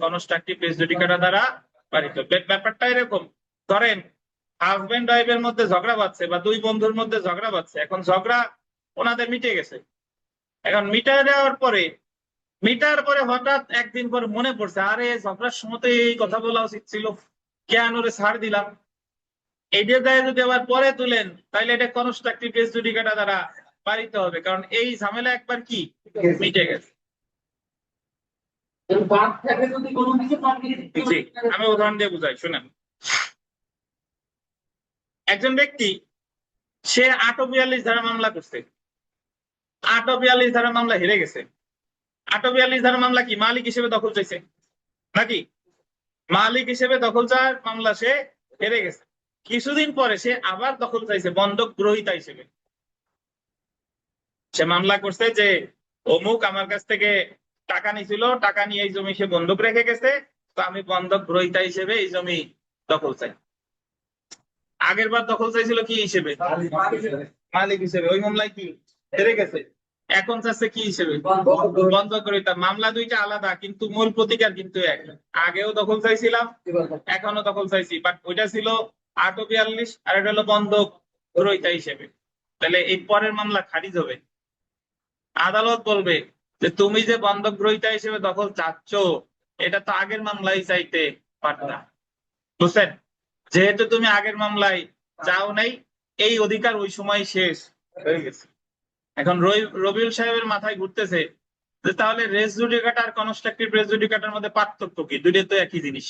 কনস্ট্রাকটিভ রেস জুডিকাটা দ্বারা পালিত। ব্যাপারটা এরকম, ধরেন হাজবেন্ড ওয়াইফের মধ্যে ঝগড়া বাঁধছে বা দুই বন্ধুর মধ্যে ঝগড়া বাঁধছে, এখন ঝগড়া ওনাদের মিটে গেছে। এখন মিটায় দেওয়ার পরে মিটার পরে হঠাৎ একদিন পর মনে পড়ছে, আরে ঝগড়ার সময় তো এই কথা বলা উচিত ছিল, কেন ওরে ছাড় দিলাম। এইটা দায় যদি আবার পরে তুলেন, তাহলে এটা কনস্ট্রাকটিভ রেস জুডিকাটা দ্বারা পালিত হবে, কারণ এই ঝামেলা একবার কি মিটে গেছে। বাদ থাকে যদি কোনো কিছু জি, আমি উদাহরণ দিয়ে বুঝাই, শুনেন। একজন ব্যক্তি সে 842 ধারা মামলা করছে, 842 ধারা মামলা হেরে গেছে। 842 ধারা মামলা কি? মালিক হিসেবে দখল চাইছে নাকি? মালিক হিসেবে দখল চাওয়ার মামলা সে হেরে গেছে। কিছুদিন পরে সে আবার দখল চাইছে বন্ধক গ্রহীতা হিসেবে। সে মামলা করছে যে অমুক আমার কাছ থেকে টাকা নিছিল, টাকা নিয়ে এই জমি সে বন্ধক রেখে গেছে, তো আমি বন্ধক গ্রহীতা হিসেবে এই জমি দখল চাই। আগের বার দখল চাইছিল কি হিসেবে? মালিক হিসেবে। ওই মামলায় কি হেরে গেছে, এখন চাচ্ছে কি হিসেবে? বন্ধক গ্রহীতা। মামলা দুইটা আলাদা, কিন্তু মূল প্রতিকার কিন্তু এক। আগেও দখল চাইছিলাম, এখনো দখল চাইছি, বাট ওইটা ছিল 842 আর এটা হলো বন্ধক গ্রহীতা হিসেবে। তাহলে এই পরের মামলা খারিজ হবে। আদালত বলবে যে তুমি যে বন্ধক গ্রহীতা হিসেবে দখল চাচ্ছ, এটা তো আগের মামলায় চাইতে পারতা, বুঝছেন? যেহেতু তুমি আগের মামলায় চাও নাই, এই অধিকার ওই সময় শেষ হয়ে গেছে। এখন রবিউল সাহেবের মাথায় ঘুরতেছে যে তাহলে রেস জুডিকাটা আর কনস্ট্রাকটিভ রেস জুডিকাটার মধ্যে পার্থক্য কি? দুটো তো একই জিনিস।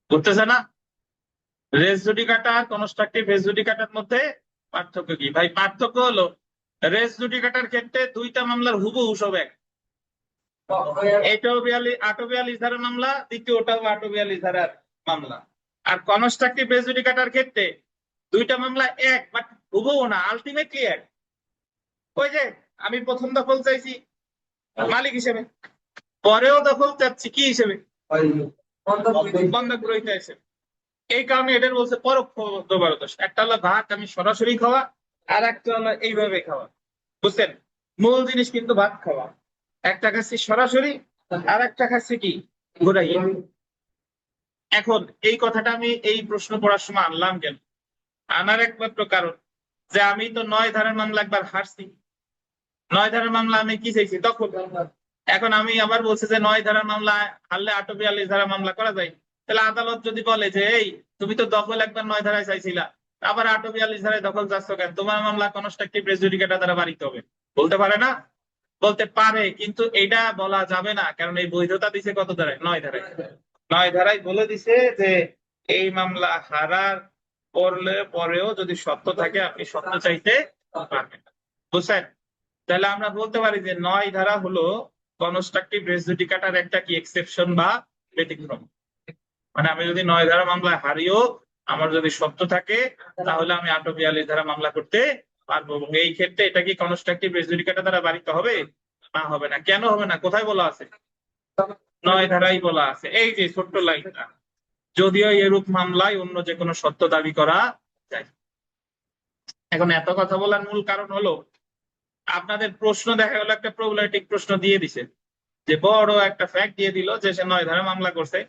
ঘুরতেছে না? রেস জুডিকাটা আর কনস্ট্রাকটিভ রেস জুডিকাটার মধ্যে পার্থক্য কি? ভাই পার্থক্য হলো, রেস জুডিকাটার ক্ষেত্রে দুইটা মামলার হুবহু সব এক। এটাও 842 ধারার মামলা, দ্বিতীয়টাও 842 ধারার মামলা। আর কনস্ট্রাকটিভ রেস জুডিকাটার ক্ষেত্রে দুইটা মামলা এক, বাট হুবহু না, আলটিমেটলি এক। ওই যে আমি প্রথম দখল চাইছি মালিক হিসেবে, পরেও দখল চাচ্ছি কি হিসেবে? বন্ধক গ্রহীতা হিসেবে। এই কারণে এদের বলছে পরোক্ষ দোষ। একটা হলো ভাত আমি সরাসরি খাওয়া, আর একটা হলো এইভাবে খাওয়া, বুঝছেন? মূল জিনিস কিন্তু ভাত খাওয়া। একটা খাচ্ছি সরাসরি, আর একটা খাচ্ছি কি ঘুরাই। এখন এই কথাটা আমি এই প্রশ্ন পড়ার সময় আনলাম কেন? আনার একমাত্র কারণ যে আমি তো 9 ধারার মামলা একবার হারছি। 9 ধারার মামলা আমি কি চাইছি? দখল। এখন আমি আবার বলছি যে 9 ধারার মামলা হারলে 842 ধারা মামলা করা যায়। তাহলে আদালত যদি বলে যে এই তুমি তো দখল একবার 9 ধারায় চাইছিলা, আবার 842 ধারায় দখল চাচ্ছ কেন? তোমার মামলা কনস্ট্রাকটিভ রেস জুডিকাটা দ্বারা বাড়িতে হবে। বলতে পারে না? বলতে পারে, কিন্তু এটা বলা যাবে না, কারণ এই বৈধতা দিছে কত ধারায়? 9 ধারায়। 9 ধারায় বলে দিছে যে এই মামলা হারার পরেও যদি সত্য থাকে আপনি সত্য চাইতে পারবেন, বুঝছেন? তাহলে আমরা বলতে পারি যে 9 ধারা হলো কনস্ট্রাকটিভ রেস জুডিকাটার একটা কি এক্সেপশন বা ব্যতিক্রম। মানে আমি যদি 9 ধারা মামলায় হারিও, আমার যদি সত্য থাকে, তাহলে আমি 842 ধারা মামলা করতে পারবো। এবং এই ক্ষেত্রে এটা কি কনস্ট্রাকটিভ রেস জুডিকাটা দ্বারা বাড়িতে হবে? না, হবে না। কেন হবে না? কোথায় বলা আছে? 9 ধারাই বলা আছে, এই যে ছোট্ট লাইনটা, যদিও এরূপ মামলায় অন্য যে কোনো সত্য দাবি করা যায়। এখন এত কথা বলার মূল কারণ হলো আপনাদের প্রশ্ন দেখা গেল একটা প্রবলেমেটিক প্রশ্ন দিয়ে দিছে, যে বড় একটা ফ্যাক্ট দিয়ে দিল যে সে 9 ধারা মামলা করছে।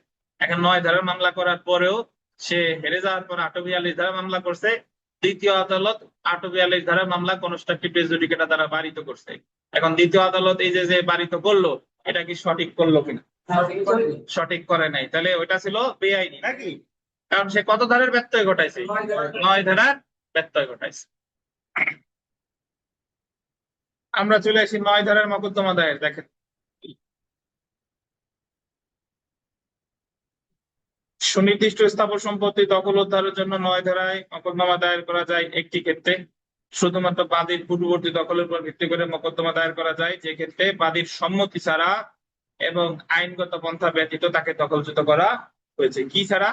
এখন 9 ধারা মামলা করার পরেও সে হেরে যাওয়ার পর 842 ধারা মামলা করছে। দ্বিতীয় আদালত 842 ধারা মামলা কনস্ট্রাকটিভ রেজ জুডিকেটা দ্বারা বারিত করছে। এখন দ্বিতীয় আদালত এই যে যে বারিত করলো, এটা কি সঠিক করলো কিনা? সঠিক করে নাই, তাহলে ওইটা ছিল বেআইনি নাকি? কারণ সে কত ধারার ব্যত্যয় ঘটাইছে? 9 ধারার ব্যত্যয় ঘটাইছে। আমরা চলে আসি 9 ধারার মকদ্দমা দায়ের। দেখেন, সুনির্দিষ্ট স্থাবর সম্পত্তি দখল উদ্ধারের জন্য 9 ধারায় মকদ্দমা দায়ের করা যায় একটি ক্ষেত্রে। শুধুমাত্র বাদীর পূর্ববর্তী দখলের উপর ভিত্তি করে মকদ্দমা দায়ের করা যায় যে ক্ষেত্রে বাদীর সম্মতি ছাড়া এবং আইনগত পন্থা ব্যতীত তাকে দখলচ্যুত করা হয়েছে। কি ছাড়া?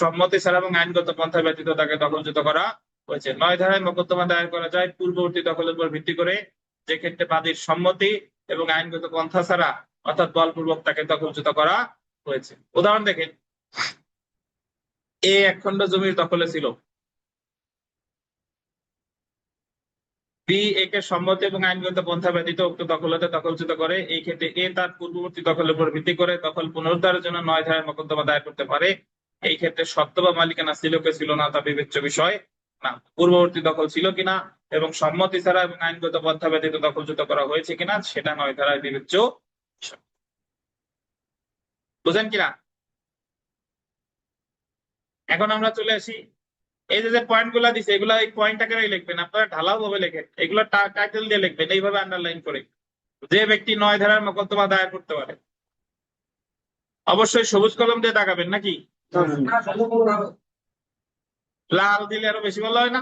সম্মতি ছাড়া এবং আইনগত পন্থা ব্যতীত তাকে দখলচ্যুত করা হয়েছে। 9 ধারায় মকদ্দমা দায়ের করা যায় পূর্ববর্তী দখলের উপর ভিত্তি করে যে ক্ষেত্রে বাদীর সম্মতি এবং আইনগত পন্থা ছাড়া অর্থাৎ বলপূর্বক তাকে দখলচ্যুত করা হয়েছে। উদাহরণ দেখেন, এ এক খণ্ড জমির দখলে ছিল, বি একে সম্মতি এবং আইনগত পন্থা ব্যতীত উক্ত দখল হতে দখলচ্যুত করে। এই ক্ষেত্রে এ তার পূর্ববর্তী দখলের উপর ভিত্তি করে দখল পুনরুদ্ধারের জন্য 9 ধারার মকদ্দমা দায়ের করতে পারে। এই ক্ষেত্রে সত্য বা মালিকানা ছিল কে ছিল না তা বিবেচ্য বিষয় না। পূর্ববর্তী দখল ছিল কিনা এবং সম্মতি ছাড়া এবং আইনগত পন্থা ব্যতীত দখলচ্যুত করা হয়েছে কিনা সেটা 9 ধারায় বিবেচ্য বিষয়। বুঝেন কিনা? এখন আমরা চলে আসি, এই যে যে পয়েন্ট গুলা দিছে এগুলা এই পয়েন্ট আকারে লিখবেন, আপনারা ঢালাও ভাবে লেখেন, এগুলো টাইটেল দিয়ে লিখবেন এইভাবে আন্ডারলাইন করে। যে ব্যক্তি 9 ধারার মকদ্দমা দায়ের করতে পারে, অবশ্যই সবুজ কলম দিয়ে দাগাবেন নাকি? লাল দিলে আরো বেশি ভালো হয় না?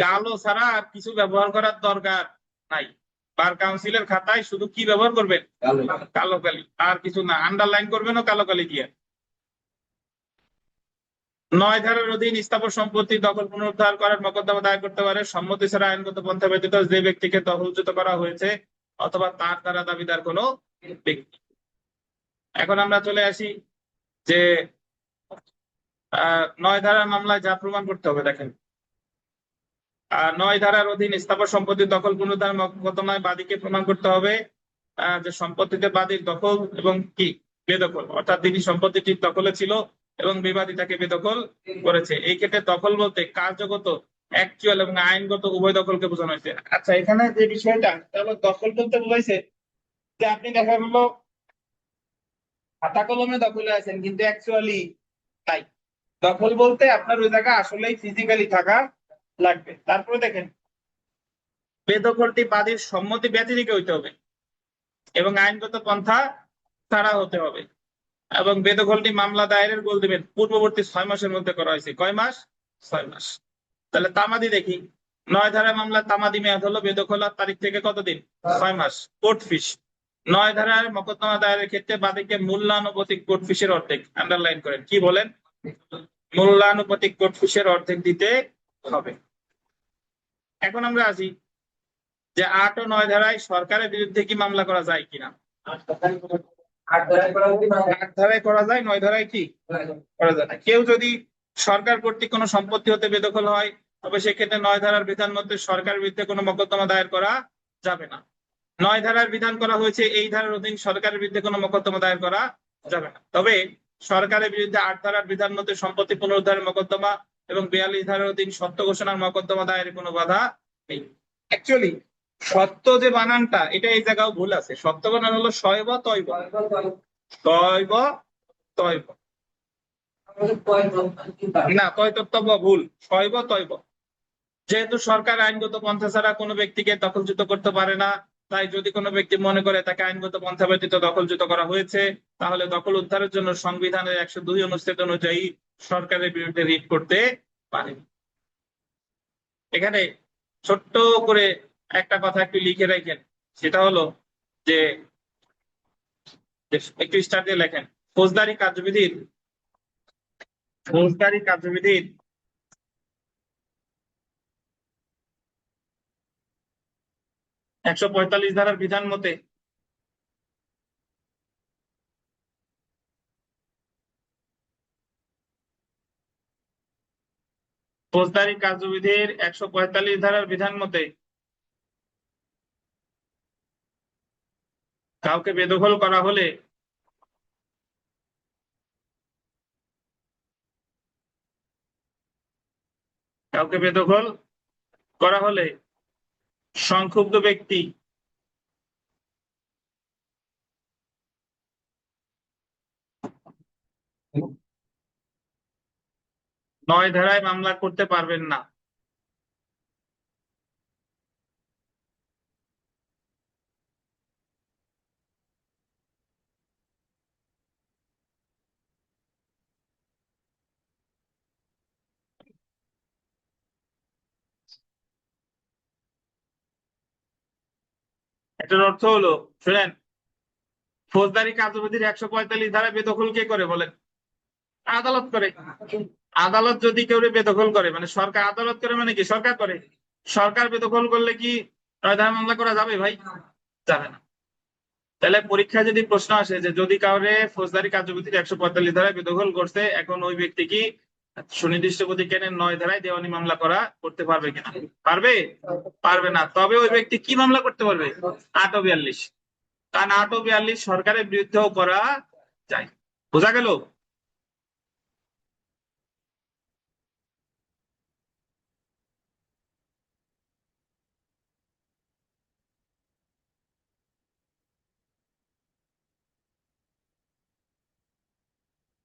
কালো ছাড়া আর কিছু ব্যবহার করার দরকার নাই। বার কাউন্সিলের খাতায় শুধু কি ব্যবহার করবেন? কালো কালি, আর কিছু না। আন্ডারলাইন করবেন ও কালো কালি দিয়ে। 9 ধারার অধীন স্থাবর সম্পত্তি দখল পুনরুদ্ধার করার মকদ্দমা দায়ের করতে পারে সম্মতি ছাড়া আইনগত পন্থা ব্যতীত যে ব্যক্তিকে দখলচ্যুত করা হয়েছে অথবা তার দ্বারা দাবিদার কোনো ব্যক্তি। এখন আমরা চলে আসি যে 9 ধারার মামলায় যা প্রমাণ করতে হবে। দেখেন, 9 ধারার অধীন স্থাবর সম্পত্তি দখল পুনরুদ্ধার মকদ্দমায় বাদীকে প্রমাণ করতে হবে যে সম্পত্তিতে বাদীর দখল এবং কি বেদখল, অর্থাৎ তিনি সম্পত্তিটির দখলে ছিল এবং বিবাদী তাকে বেদখল করেছে। এই ক্ষেত্রে দখল বলতে কার্যগত, অ্যাকচুয়াল এবং আইনগত উভয় দখলকে বোঝানো হয়েছে। আচ্ছা, এখানে যে বিষয়টা তাহলে দখল বলতে বোঝাইছে যে আপনি দেখা গেল খাতা কলমে দখলে আছেন কিন্তু অ্যাকচুয়ালি তাই। দখল বলতে আপনার ওই জায়গা আসলেই ফিজিক্যালি থাকা লাগবে। তারপরে দেখেন, বেদখলটি বাদীর সম্মতি ব্যতিরেকে হইতে হবে এবং আইনগত পন্থা ছাড়া হতে হবে এবং বেদখলটি মামলা দায়েরের গোল দিবেন পূর্ববর্তী 6 মাসের মধ্যে করা হয়েছে। কয় মাস? 6 মাস। তাহলে তামাদি দেখি, 9 ধারার মামলা তামাদি মেয়াদ হলো বেদখলার তারিখ থেকে কতদিন? 6 মাস। কোর্ট ফিস, 9 ধারার মকদ্দমা দায়েরের ক্ষেত্রে বাদীকে মূল্যানুপাতিক কোর্ট ফিসের অর্ধেক, আন্ডারলাইন করেন, কি বলেন? মূল্যানুপাতিক কোর্ট ফিসের অর্ধেক দিতে হবে। এখন আমরা আসি যে 8 ও 9 ধারায় সরকারের বিরুদ্ধে কি মামলা করা যায় কিনা। 8 ধারায় করা যায়, 9 ধারায় কি করা যায় না। কেউ যদি সরকার কর্তৃক কোনো সম্পত্তি হতে বেদখল হয় তবে সেক্ষেত্রে 9 ধারার বিধান মতে সরকারের বিরুদ্ধে কোনো মকদ্দমা দায়ের করা যাবে না। 9 ধারার বিধান করা হয়েছে এই ধারার অধীন সরকারের বিরুদ্ধে কোনো মকদ্দমা দায়ের করা যাবে না। তবে সরকারের বিরুদ্ধে 8 ধারার বিধান মতে সম্পত্তি পুনরুদ্ধারের মকদ্দমা এবং 42 ধারার অধীন সত্য ঘোষণার মকদ্দমা দায়ের কোনো বাধা নেই। অ্যাকচুয়ালি সত্য যে বানানটা এটা এই জায়গাও ভুল আছে। সত্য বানান হলো শয়ব তয়ব, শয়ব তয়ব না, তয়তব্য ভুল, শয়ব তয়ব। যেহেতু সরকার আইনগত পন্থা ছাড়া কোনো ব্যক্তিকে দখলচ্যুত করতে পারে না, তাই যদি কোনো ব্যক্তি মনে করে তাকে আইনগত পন্থা ব্যতীত দখলচ্যুত করা হয়েছে তাহলে দখল উদ্ধারের জন্য সংবিধানের 102 অনুচ্ছেদ অনুযায়ী সরকারের বিরুদ্ধে রিট করতে পারে। এখানে ছোট্ট করে একটা কথা একটু লিখে রাখেন, সেটা হলো যে একটু স্টার দিয়ে লেখেন, ফৌজদারি কার্যবিধির 145 ধারার বিধান মতে ফৌজদারি কার্যবিধির 145 ধারার বিধান মতে কাউকে বেদখল করা হলে সংক্ষুব্ধ ব্যক্তি নয় ধারায় মামলা করতে পারবেন না। এটার অর্থ হলো, শুনেন, ফৌজদারি কার্যবিধির 145 ধারা বেদখল কে করে বলেন? আদালত করে। আদালত যদি কেউ বেদখল করে, মানে সরকার আদালত করে, মানে কি সরকার করে? সরকার বেদখল করলে কি নয় ধারা মামলা করা যাবে ভাই? যাবে না। তাহলে পরীক্ষায় যদি প্রশ্ন আসে যে যদি কাউরে ফৌজদারি কার্যবিধির 145 ধারায় বেদখল করছে, এখন ওই ব্যক্তি কি সুনির্দিষ্ট প্রতিজ্ঞানের 9 ধারায় দেওয়ানি মামলা করতে পারবে কিনা? পারবে? পারবে না। তবে ওই ব্যক্তি কি মামলা করতে পারবে? 842। কারণ 842 সরকারের বিরুদ্ধেও করা যায়। বোঝা গেল?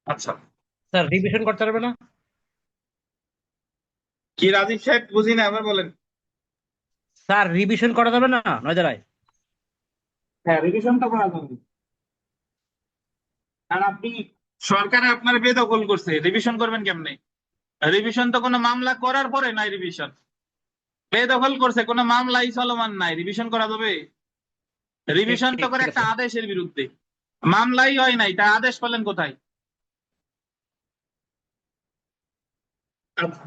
আচ্ছা, স্যার রিভিশন করতে পারবে না? কি রাজীব সাহেব, বুঝি না, আবার বলেন। স্যার রিভিশন করা যাবে না 9 ধারায়? হ্যাঁ, রিভিশনটা করা যাবে। আর আপনি, সরকার আপনার বেদখল করছে, রিভিশন করবেন কেমনে? রিভিশন তো কোনো মামলা করার পরে নাই। রিভিশন বেদখল করছে, কোনো মামলাই চলমান নাই, রিভিশন করা যাবে? রিভিশন তো করে ঠিক একটা আছে। আদেশের বিরুদ্ধে, মামলাই হয় নাই, তা আদেশ পেলেন কোথায়? আচ্ছা,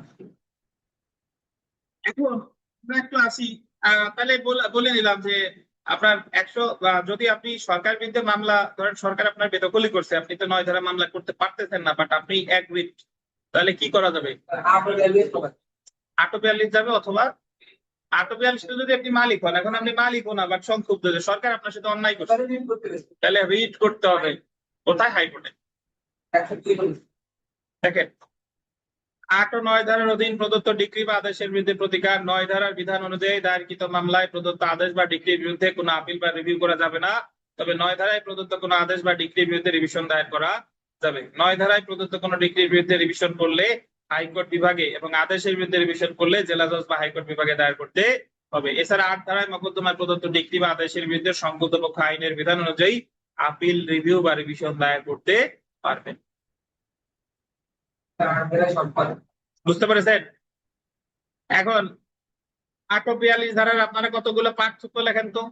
এখন আমরা একটু আসি। তাহলে বলে নিলাম যে আপনার 100, যদি আপনি সরকার বিরুদ্ধে মামলা, ধরেন সরকার আপনার বেদখলই করছে, আপনি তো 9 ধারা মামলা করতে পারতেছেন না, বাট আপনি এগ্রিড, তাহলে কি করা যাবে? 842 যাবে, অথবা 842 যদি আপনি মালিক হন, এখন আপনি মালিকও না, বাট সংক্ষুব্ধ যে সরকার আপনার সাথে অন্যায় করছে, তাহলে রিট করতে হবে। কোথায়? হাইকোর্টে। দেখেন, 8 ও 9 ধারার অধীন প্রদত্ত ডিক্রি বা আদেশের বিরুদ্ধে প্রতিকার। 9 ধারার বিধান অনুযায়ী দায়েরকৃত মামলায় প্রদত্ত আদেশ বা ডিক্রির বিরুদ্ধে কোনো আপিল বা রিভিউ করা যাবে না। তবে 9 ধারায় প্রদত্ত কোনো আদেশ বা ডিক্রির বিরুদ্ধে রিভিশন দায়ের করা যাবে। 9 ধারায় প্রদত্ত কোনো ডিক্রির বিরুদ্ধে রিভিশন করলে হাইকোর্ট বিভাগে, এবং আদেশের বিরুদ্ধে রিভিশন করলে জেলা জজ বা হাইকোর্ট বিভাগে দায়ের করতে হবে। এছাড়া 8 ধারায় মোকদ্দমায় প্রদত্ত ডিক্রি বা আদেশের বিরুদ্ধে সংক্ষুব্ধ পক্ষ আইনের বিধান অনুযায়ী আপিল, রিভিউ বা রিভিশন দায়ের করতে পারবে। বুঝতে পেরেছেন? এখন 842 ধারার আপনারা কতগুলো পার্থক্য লেখেন তো,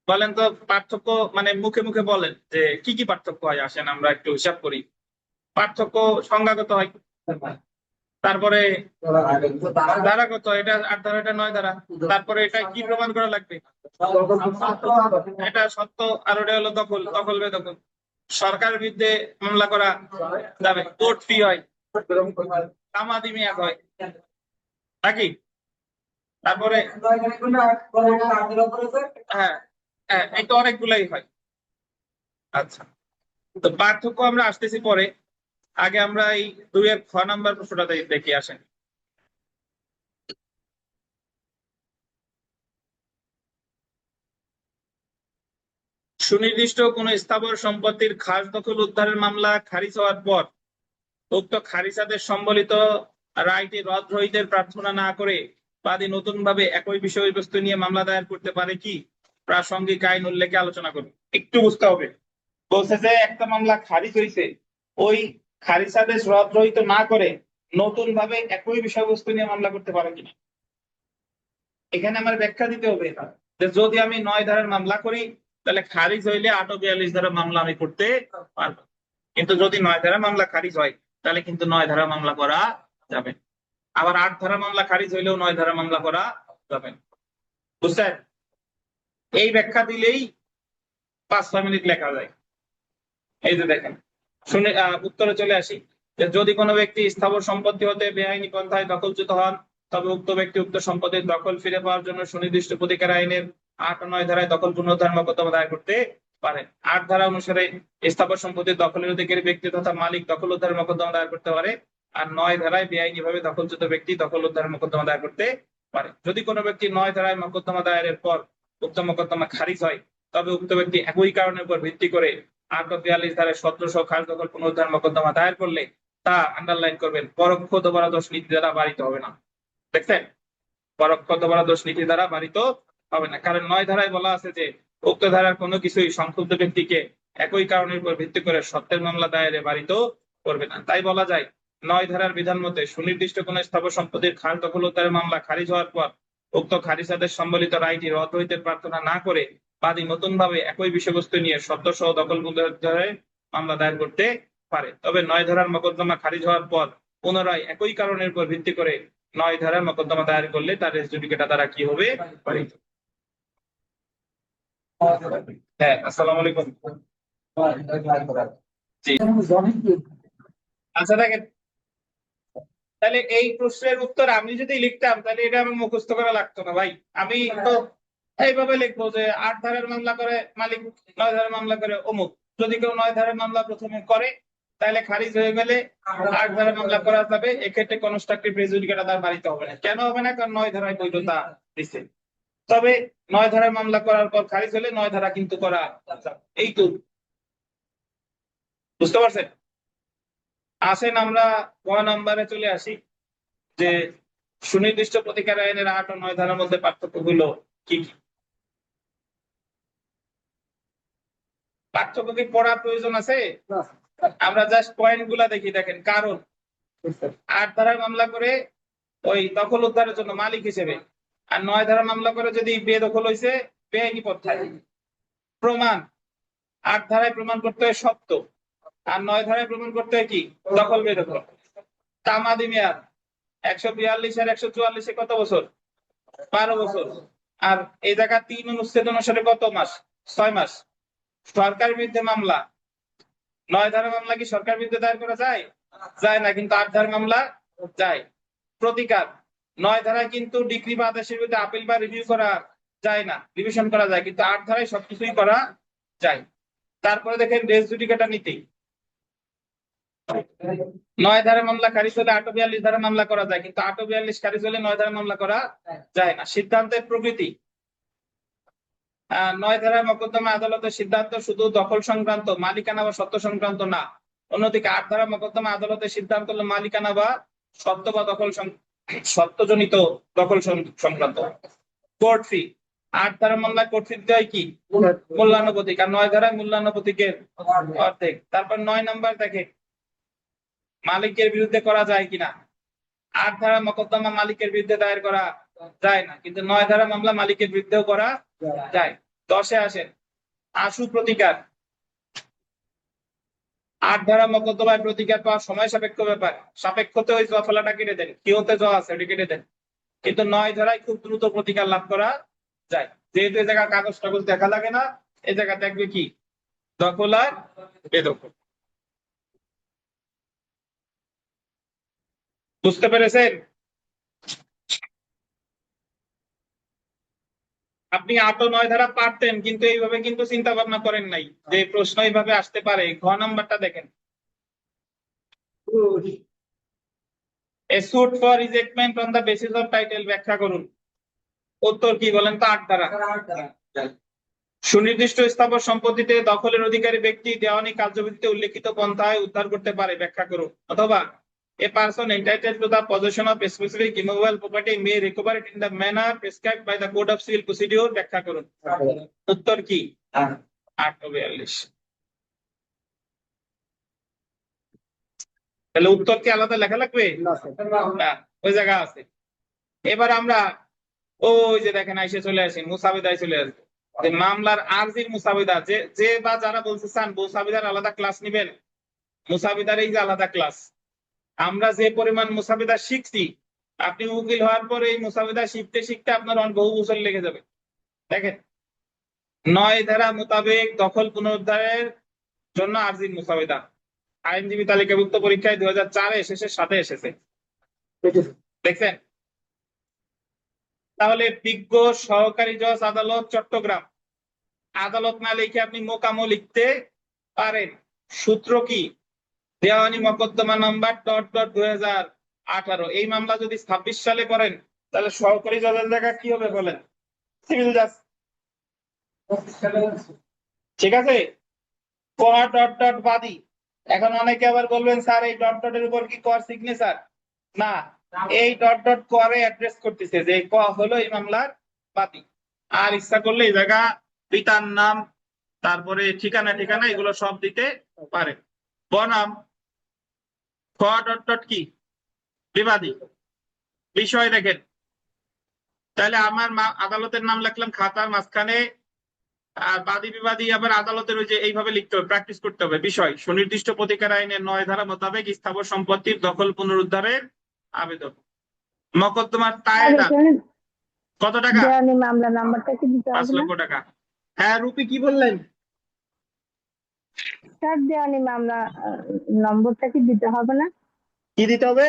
বলেন তো। পার্থক্য মানে মুখে মুখে বলেন যে কি কি পার্থক্য হয়, আসেন আমরা একটু হিসাব করি। পার্থক্য সংজ্ঞাগত হয়, তারপরে ধারাগত, এটা 8 ধারা, এটা 9 ধারা। তারপরে এটা কি প্রমাণ করা লাগবে? এটা সত্য, আর ওটা হলো দখল, দখল বেদখল। সরকারের বিরুদ্ধে মামলা করা যাবে, কোর্ট ফি হয়, তামাদি মেয়াদ হয় নাকি? তারপরে হ্যাঁ, হ্যাঁ, এই তো অনেকগুলাই হয়। আচ্ছা, তো পার্থক্য আমরা আসতেছি পরে। আগে আমরা এই 2 এর খ নাম্বার প্রশ্নটা দেখি, আসেন। সুনির্দিষ্ট কোন স্থাবর সম্পত্তির খাস দখল উদ্ধারের মামলা খারিজ হওয়ার পর উক্ত খারিজাদের সম্বলিত রায়টি রদ রহিতের প্রার্থনা না করে বাদী নতুন ভাবে একই বিষয়বস্তু নিয়ে মামলা দায়ের করতে পারে কি? প্রাসঙ্গিক আইন উল্লেখে আলোচনা করুন। একটু বুঝতে হবে, বলছে যে একটা মামলা খারিজ হয়েছে, ওই খারিজাদেশ রদ রহিত না করে নতুন ভাবে একই বিষয়বস্তু নিয়ে মামলা করতে পারে কিনা। এখানে আমার ব্যাখ্যা দিতে হবে যে যদি আমি 9 ধারার মামলা করি, তাহলে খারিজ হইলে 842 ধারার মামলা আমি করতে পারবো। কিন্তু যদি 9 ধারা মামলা খারিজ হয়, তাহলে কিন্তু 9 ধারা মামলা করা যাবে। আবার 8 ধারা মামলা খারিজ হইলেও 9 ধারা মামলা করা যাবে। বুঝছেন? এই ব্যাখ্যা দিলেই 5-6 মিনিট লেখা যায়। এই যে দেখেন, শুনে উত্তরে চলে আসি যে যদি কোনো ব্যক্তি স্থাবর সম্পত্তি হতে বেআইনি পন্থায় দখলচ্যুত হন, তবে উক্ত ব্যক্তি উক্ত সম্পত্তির দখল ফিরে পাওয়ার জন্য সুনির্দিষ্ট প্রতিকার আইনের 8 ও 9 ধারায় দখল পুনরুদ্ধার মোকদ্দমা দায়ের করতে পারেন। 8 ধারা অনুসারে স্থাবর সম্পত্তির দখলের অধিকারী ব্যক্তি তথা মালিক দখল উদ্ধার মোকদ্দমা দায়ের করতে পারে, আর 9 ধারায় বেআইনি ভাবে দখলচ্যুত ব্যক্তি দখল উদ্ধার মোকদ্দমা দায়ের করতে পারে। যদি কোনো ব্যক্তি 9 ধারায় মোকদ্দমা দায়েরের পর উক্ত মোকদ্দমা খারিজ হয়, তবে উক্ত ব্যক্তি একই কারণের উপর ভিত্তি করে 8 ও 42 ধারায় 17 খাস দখল পুনরুদ্ধার মোকদ্দমা দায়ের করলে তা আন্ডারলাইন করবেন, পরোক্ষ দোষারোপ নীতি দ্বারা বাড়িত হবে না। দেখছেন, পরোক্ষ দোষারোপ নীতি দ্বারা বাড়িত হবে না, কারণ 9 ধারায় বলা আছে যে উক্ত ধারার কোনো কিছুই সংক্ষুব্ধ ব্যক্তিকে একই কারণের উপর ভিত্তি করে সত্যের মামলা দায়েরে বাড়িত করবে না। তাই বলা যায় 9 ধারার বিধান মতে সুনির্দিষ্ট কোনো স্থাবর সম্পত্তির খাস দখল উদ্ধারের মামলা খারিজ হওয়ার পর উক্ত খারিজ আদেশ সম্বলিত রায়টি রদ হইতে প্রার্থনা না করে বাদী নতুন ভাবে একই বিষয়বস্তু নিয়ে সত্য সহ দখল পুনরুদ্ধারে মামলা দায়ের করতে পারে। তবে 9 ধারার মোকদ্দমা খারিজ হওয়ার পর পুনরায় একই কারণের উপর ভিত্তি করে 9 ধারার মোকদ্দমা দায়ের করলে তার রেস জুডিকেটা দ্বারা কি হবে? বাড়িত। হ্যাঁ, আসসালামু আলাইকুম। জি, আচ্ছা দেখেন, তাহলে এই প্রশ্নের উত্তর আমি যদি লিখতাম তাহলে এটা আমার মুখস্থ করা লাগতো না ভাই। আমি তো এইভাবে লিখবো যে 8 ধারার মামলা করে মালিক, 9 ধারার মামলা করে অমুক। যদি কেউ 9 ধারার মামলা প্রথমে করে তাহলে খারিজ হয়ে গেলে 8 ধারার মামলা করা যাবে, এক্ষেত্রে কনস্ট্রাকটিভ রেস জুডিকেটা তার বাড়িতে হবে না। কেন হবে না? কারণ 9 ধারায় বৈধতা দিচ্ছে। তবে 9 ধারার মামলা করার পর খারিজ হলে 9 ধারা কিন্তু করা যাবে। এই তো, বুঝতে পারছেন? আসেন আমরা 1 নম্বরে চলে আসি যে সুনির্দিষ্ট প্রতিকার আইনের 8 ও 9 ধারার মধ্যে পার্থক্য গুলো কি কি। পার্থক্য কি পড়ার প্রয়োজন আছে? আমরা জাস্ট পয়েন্ট গুলা দেখি। দেখেন, কারণ 8 ধারার মামলা করে ওই দখল উদ্ধারের জন্য মালিক হিসেবে, আর 9 ধারার মামলা করে যদি বেদখল হয়েছে বেআইনি পন্থায়। প্রমাণ 8 ধারায় প্রমাণ করতে হয় সত্য, আর 9 ধারায় প্রমাণ করতে হয় কি? দখল বেদখল। তামাদি মেয়াদ 142 আর 144 কত বছর? 12 বছর। আর এই জায়গা 3 অনুচ্ছেদ অনুসারে কত মাস? 6 মাস। সরকার বিরুদ্ধে মামলা, 9 ধারা মামলা কি সরকার বিরুদ্ধে দায়ের করা যায়? যায় না, কিন্তু 8 ধারা মামলা যায়। প্রতিকার 9 ধারায় কিন্তু ডিগ্রি বা আদেশের বিরুদ্ধে আপিল বা রিভিউ করা যায় না, রিভিশন করা যায়, কিন্তু 8 ধারায় সবকিছুই করা যায়। তারপরে দেখেন রেস জুডিকেটা নীতি, 9 ধারা মামলা খারিজ হলে 8 ও 42 ধারা মামলা করা যায়, কিন্তু 8 ও 42 খারিজ হলে 9 ধারা মামলা করা যায় না। সিদ্ধান্তের প্রকৃতি 9 ধারার মোকদ্দমা আদালতের সিদ্ধান্ত শুধু দখল সংক্রান্ত, মালিকানা বা সত্ত্ব সংক্রান্ত না। অন্যদিকে 8 ধারার মোকদ্দমা আদালতের সিদ্ধান্ত হলো মালিকানা বা সত্ত্ব বা দখল সত্ত্বজনিত দখল সংক্রান্ত। কোর্ট ফি 8 ধারার মামলায় কোর্ট ফি দিতে হয় কি? মূল্যানুপাতিক, আর 9 ধারায় মূল্যানুপাতিকের অর্ধেক। তারপর 9 নাম্বার দেখে মালিকের বিরুদ্ধে করা যায় কিনা। 8 ধারা মোকদ্দমা মালিকের বিরুদ্ধে দায়ের করা যায় না, কিন্তু 9 ধারা মামলা মালিকের বিরুদ্ধেও করা যায়। 10-এ আসেন আশু প্রতিকার। 8 ধারা মোকদ্দমায় প্রতিকার পাওয়া সময় সাপেক্ষ ব্যাপার। সাপেক্ষতে ওই জফলাটা কেটে দেন, কি হতে জ আছে ওটা কেটে দেন। কিন্তু 9 ধারায় খুব দ্রুত প্রতিকার লাভ করা যায়, যেহেতু এই জায়গা কাগজ টাগজ দেখা লাগে না, এই জায়গা দেখবে কি? দখল আর বেদখল। বুঝতে পেরেছেন? আপনি 8 ও 9 ধারা পারতেন, কিন্তু এইভাবে কিন্তু চিন্তা ভাবনা করেন নাই যে প্রশ্ন এইভাবে আসতে পারে। ঘ নাম্বারটা দেখেন, a suit for ejectment on the basis of title ব্যাখ্যা করুন। উত্তর কি বলেন তো? 8 ধারা। সুনির্দিষ্ট স্থাবর সম্পত্তিতে দখলের অধিকারী ব্যক্তি দেওয়ানি কার্যবিধিতে উল্লেখিত পন্থায় উদ্ধার করতে পারে, ব্যাখ্যা করুন। অথবা a person entitled to the possession of a specific immovable property may recover it in the manner prescribed by the code of civil procedure, ব্যাখ্যা করুন। উত্তর কি? 8 ও 42। তাহলে উত্তর কি আলাদা লেখা লাগবে? না, ওই জায়গা আছে। এবার আমরা ওই যে দেখেন আইসে চলে আসেন, মুসাবিদায় চলে আসবে। মামলার আরজির মুসাবিদা, যে বা যারা বলতে চান মুসাবিদার আলাদা ক্লাস নিবেন, মুসাবিদার এই যে আলাদা ক্লাস। আমরা যে পরিমাণ মুসাবিদা শিখছি, আপনি উকিল হওয়ার পর এই মুসাবিদা শিখতে শিখতে আপনার বহু বছর লেগে যাবে। দেখেন 9 ধারা মোতাবেক দখল পুনরুদ্ধারের জন্য আরজির মুসাবিদা আইনজীবী তালিকাভুক্ত পরীক্ষায় 2004 এসেছে, 7 এসেছে, দেখছেন? তাহলে বিজ্ঞ সহকারী জজ আদালত চট্টগ্রাম, আদালত না লিখে আপনি মোকামও লিখতে পারেন। সূত্র কি? দেওয়ানি মকদ্দমা নাম্বার ডট ডট 2018। এই মামলা যদি 26 সালে করেন তাহলে সহকারী জজের জায়গা কি হবে বলেন? সিভিল জাজ। ঠিক আছে, কোয়া ডট ডট বাদী। এখন অনেকে আবার বলবেন স্যার এই ডট ডটের উপর কি কোয়ার সিগনেচার? না, এই ডট ডট কোয়ারে অ্যাড্রেস করতেছে যে ক হলো এই মামলার বাদী। আর ইচ্ছা করলে এই জায়গা পিতার নাম, তারপরে ঠিকানা ঠিকানা এগুলো সব দিতে পারে। বনাম ক ডট ডট কি বিবাদী বিষয়। দেখেন, তাহলে আমার আদালতের নাম লিখলাম খাতার মাঝখানে, আর বাদী বিবাদী আবার আদালতের ওই যে এইভাবে লিখতে হবে, প্র্যাকটিস করতে হবে। বিষয় সুনির্দিষ্ট প্রতিকার আইনের 9 ধারা মোতাবেক স্থাবর সম্পত্তির দখল পুনরুদ্ধারের আবেদন। মকদ্দমার তায়েদা কত টাকা? দেওয়ানি মামলা নাম্বারটা কি দিতে 5 হবে না? লক্ষ টাকা। হ্যাঁ রুপি, কি বললেন? স্যার দেওয়ানি মামলা নম্বরটা কি দিতে হবে না? কি দিতে হবে?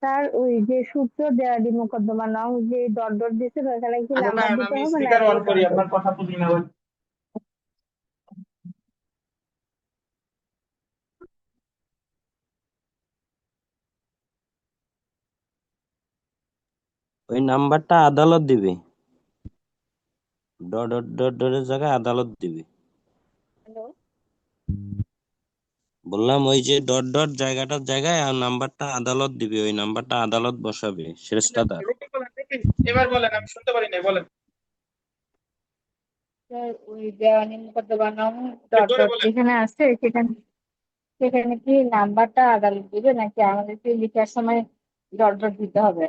স্যার ওই যে সূত্র দেওয়ানি মোকদ্দমা নং যে ডট ডট দিয়েছে ওখানে কি আচ্ছা না, নাম্বার দিতে আমি হবে না? স্পিকার অন এই করি, dot dot? আপনার কথা শুনি না। ওই নাম্বারটা আদালত দিবে, ডট ডট ডট ডটের জায়গায় আদালত দিবে। হ্যালো, বললাম ওই যে ডট ডট জায়গাটার জায়গায় আর নাম্বারটা আদালত দিবে, ওই নাম্বারটা আদালত বসাবে সেরেস্তাদার। রুপি বলেন, রুপি, এবার বলেন, আমি শুনতে পারি না, বলেন। স্যার ওই দেওয়ানি মোকদ্দমা নং একটু ডট জোরে ডট বলেন। যেখানে আছে সেখানে সেখানে কি নাম্বারটা আদালত দিবে নাকি আমাদেরকে লেখার সময় ডট ডট দিতে হবে?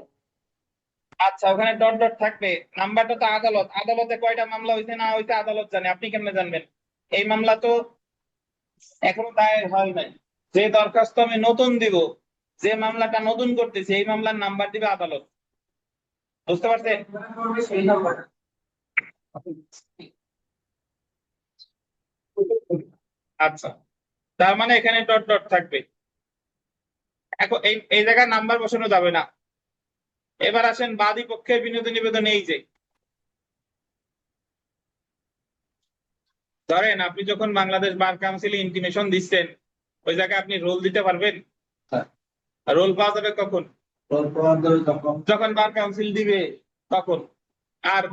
আচ্ছা, ওখানে ডট ডট থাকবে, নাম্বারটা তো আদালত। আদালতে কয়টা মামলা হয়েছে না হয়েছে আদালত জানে, আপনি কেমনে জানবেন? এই মামলা তো এখনো দায়ের হয় নাই। যে দরখাস্ত আমি নতুন দিব, যে মামলাটা নতুন করতেছি, এই মামলার নাম্বার দিবে আদালত। বুঝতে পারছেন? সেই নাম্বার আচ্ছা, তার মানে এখানে ডট ডট থাকবে। এখন এই এই জায়গায় নাম্বার বসানো যাবে না। এবার আসেন বাদী পক্ষের বিনোদন নিবেদন। এই যে ধরেন আপনি যখন বাংলাদেশ বার কাউন্সিলে ইন্টিমেশন দিচ্ছেন, ওই জায়গায় আপনি রোল দিতে পারবেন? রোল পাওয়া যাবে কখন? যখন বার কাউন্সিল দিবে তখন। আর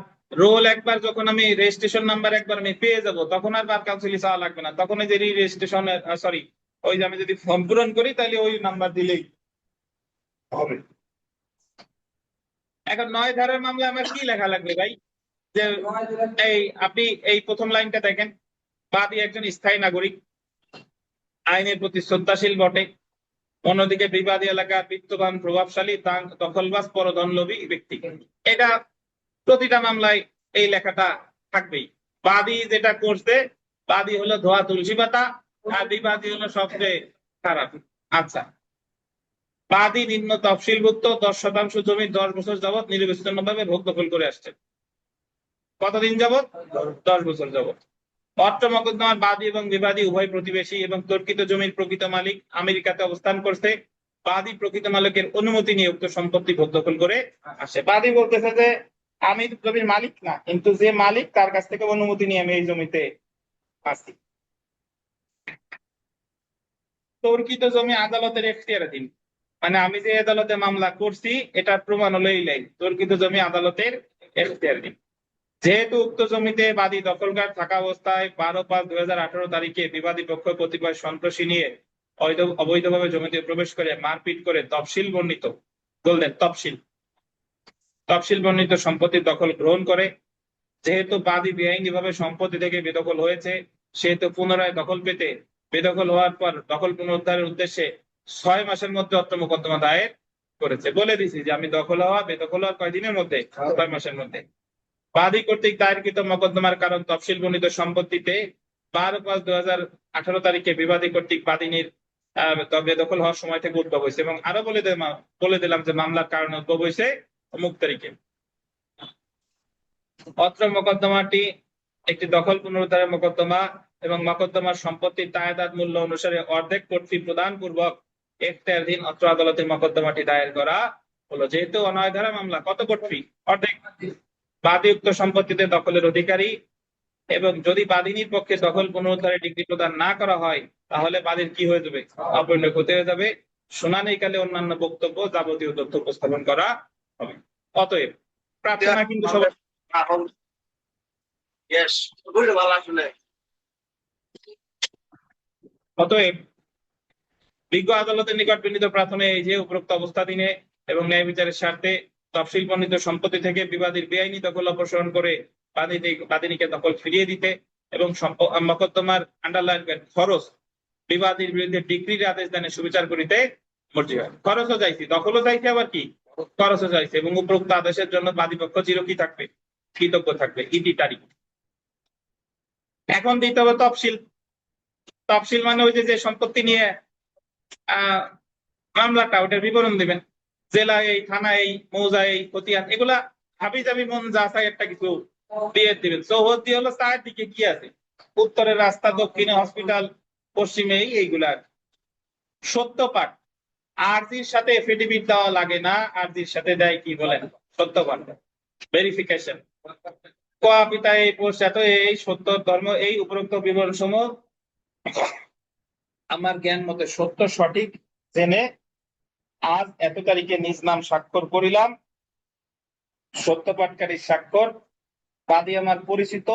রোল একবার যখন আমি রেজিস্ট্রেশন নাম্বার একবার আমি পেয়ে যাব, তখন আর বার কাউন্সিল চাওয়া লাগবে না। তখন এই যে রেজিস্ট্রেশন, সরি, ওই যে আমি যদি ফর্ম পূরণ করি তাহলে ওই নাম্বার দিলেই হবে। এখন 9 ধারার মামলা আমার কি লেখা লাগবে ভাই? যে এই আপনি এই প্রথম লাইনটা দেখেন, বাদী একজন স্থায়ী নাগরিক, আইনের প্রতি শ্রদ্ধাশীল বটে, অন্যদিকে বিবাদী এলাকার বিত্তবান প্রভাবশালী দখলবাজ পরধনলোভী ব্যক্তি। এটা প্রতিটা মামলায় এই লেখাটা থাকবেই। বাদী যেটা করছে, বাদী হলো ধোয়া তুলসী পাতা, আর বিবাদী হলো সবচেয়ে খারাপ। আচ্ছা, বাদী নিম্ন তফসিলভুক্ত 10% জমি 10 বছর যাবৎ নিরবিচ্ছিন্ন ভাবে ভোগ দখল করে আসছে। কতদিন যাবৎ? 10 বছর যাবৎ। অত্র মকদ্দমার বাদী এবং বিবাদী উভয় প্রতিবেশী এবং তর্কিত জমির প্রকৃত মালিক আমেরিকাতে অবস্থান করছে। বাদী প্রকৃত মালিকের অনুমতি নিয়ে উক্ত সম্পত্তি ভোগ দখল করে আসে। বাদী বলতেছে যে আমি জমির মালিক না, কিন্তু যে মালিক তার কাছ থেকে অনুমতি নিয়ে আমি এই জমিতে আছি। তর্কিত জমি আদালতের এখতিয়ারাধীন, মানে আমি যে আদালতে মামলা করছি এটার প্রমাণ হলো এই লাইন, তর্কিত জমি আদালতের এখতিয়ারাধীন। যেহেতু উক্ত জমিতে বাদী দখলদার থাকা অবস্থায় 12/5/2018 তারিখে বিবাদী পক্ষ কতিপয় সন্ত্রাসী নিয়ে অবৈধভাবে জমিতে প্রবেশ করে মারপিট করে তফসিল বর্ণিত, বললেন তফসিল বর্ণিত সম্পত্তির দখল গ্রহণ করে, যেহেতু বাদী বেআইনিভাবে সম্পত্তি থেকে বেদখল হয়েছে, সেহেতু পুনরায় দখল পেতে বেদখল হওয়ার পর দখল পুনরুদ্ধারের উদ্দেশ্যে 6 মাসের মধ্যে অত্র মোকদ্দমা দায়ের করেছে। বলে দিছি যে আমি দখল হওয়া বেদখল হওয়ার কয়দিনের মধ্যে? 6 মাসের মধ্যে। বাদী কর্তৃক দায়েরকৃত মোকদ্দমার কারণ তফসিল বর্ণিত সম্পত্তিতে 12/5/2018 তারিখে বিবাদী কর্তৃক বাদীর বেদখল হওয়ার সময় থেকে উদ্ভব হয়েছে। এবং আরো বলে দিলাম যে মামলার কারণ উদ্ভব হয়েছে অমুক তারিখে। অত্র মোকদ্দমাটি একটি দখল পুনরুদ্ধারের মোকদ্দমা এবং মোকদ্দমার সম্পত্তির তায়েদাত মূল্য অনুসারে অর্ধেক কর্তৃ প্রদান পূর্বক এখতিয়ারাধীন অত্র আদালতে মোকদ্দমাটি দায়ের করা হলো। যেহেতু অনয় ধারা মামলা, কত কর্তৃ? অর্ধেক। বাদী উক্ত সম্পত্তিতে দখলের অধিকারী এবং যদি বাদীর পক্ষে দখল পুনরুদ্ধারের ডিগ্রি প্রদান না করা হয় তাহলে বাদীর কি হয়ে যাবে? অপরিণয় ক্ষতি হয়ে যাবে। শুনানিকালে অন্যান্য বক্তব্য যাবতীয় তথ্য উপস্থাপন করা হবে। অতএব প্রার্থনা কিন্তু সবাই অতএব বিজ্ঞ আদালতের নিকট বিনীত প্রার্থনা এই যে উপরোক্ত অবস্থাধীনে এবং ন্যায় বিচারের স্বার্থে তফসিল বর্ণিত সম্পত্তি থেকে বিবাদীর বেআইনি দখল অপসারণ করে বাদিনীকে দখল ফিরিয়ে দিতে এবং মোকদ্দমার আন্ডারলাইন খরচ বিবাদীর বিরুদ্ধে ডিগ্রির আদেশ দানে সুবিচার করিতে মর্জি হয়। খরচও চাইছি, দখলও চাইছি, আবার কি খরচও চাইছে, এবং উপরোক্ত আদেশের জন্য বাদীপক্ষ চির কি থাকবে? কৃতজ্ঞ থাকবে। ইতি তারিখ। এখন দিতে হবে তফসিল। তফসিল মানে ওই যে সম্পত্তি নিয়ে মামলাটা, ওটার বিবরণ দিবেন। জেলা এই, থানা এই, মৌজা এই, খতিয়ান, এগুলা হাবি জাবি মন যা চাই একটা কিছু দিয়ে দিবেন। চৌহদ্দি হলো চার দিকে কি আছে, উত্তরের রাস্তা, দক্ষিণে হসপিটাল, পশ্চিমে এইগুলা। সত্য পাঠ আরজির সাথে এফিডেভিট দেওয়া লাগে না, আরজির সাথে দেয় কি বলেন? সত্য পাঠ, ভেরিফিকেশন। কোয়া পিতা এই পোস্ট এত এই সত্য ধর্ম এই উপরোক্ত বিবরণ সমূহ আমার জ্ঞান মতে সত্য সঠিক জেনে আজ এত তারিখে নিজ নাম স্বাক্ষর করিলাম। সত্য পাঠকারী স্বাক্ষর, বাদী আমার পরিচিত,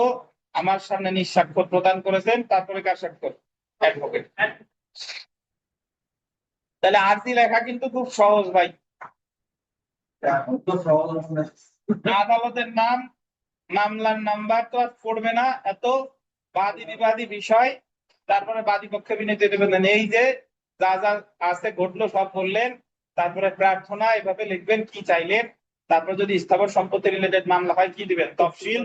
আমার সামনে নিজ স্বাক্ষর প্রদান করেছেন। তারপরে কার স্বাক্ষর? অ্যাডভোকেট। তাহলে আরজি লেখা কিন্তু খুব সহজ ভাই। আদালতের নাম, মামলার নাম্বার তো আর পড়বে না, এত বাদী বিবাদী বিষয়, তারপরে বাদী পক্ষে বিনীত নিবেদন, এই যে যা যা আছে ঘটলো সব বললেন, তারপরে প্রার্থনা এভাবে লিখবেন কি চাইলেন, তারপরে যদি স্থাবর সম্পত্তি রিলেটেড মামলা হয় কি দিবেন? তফসিল,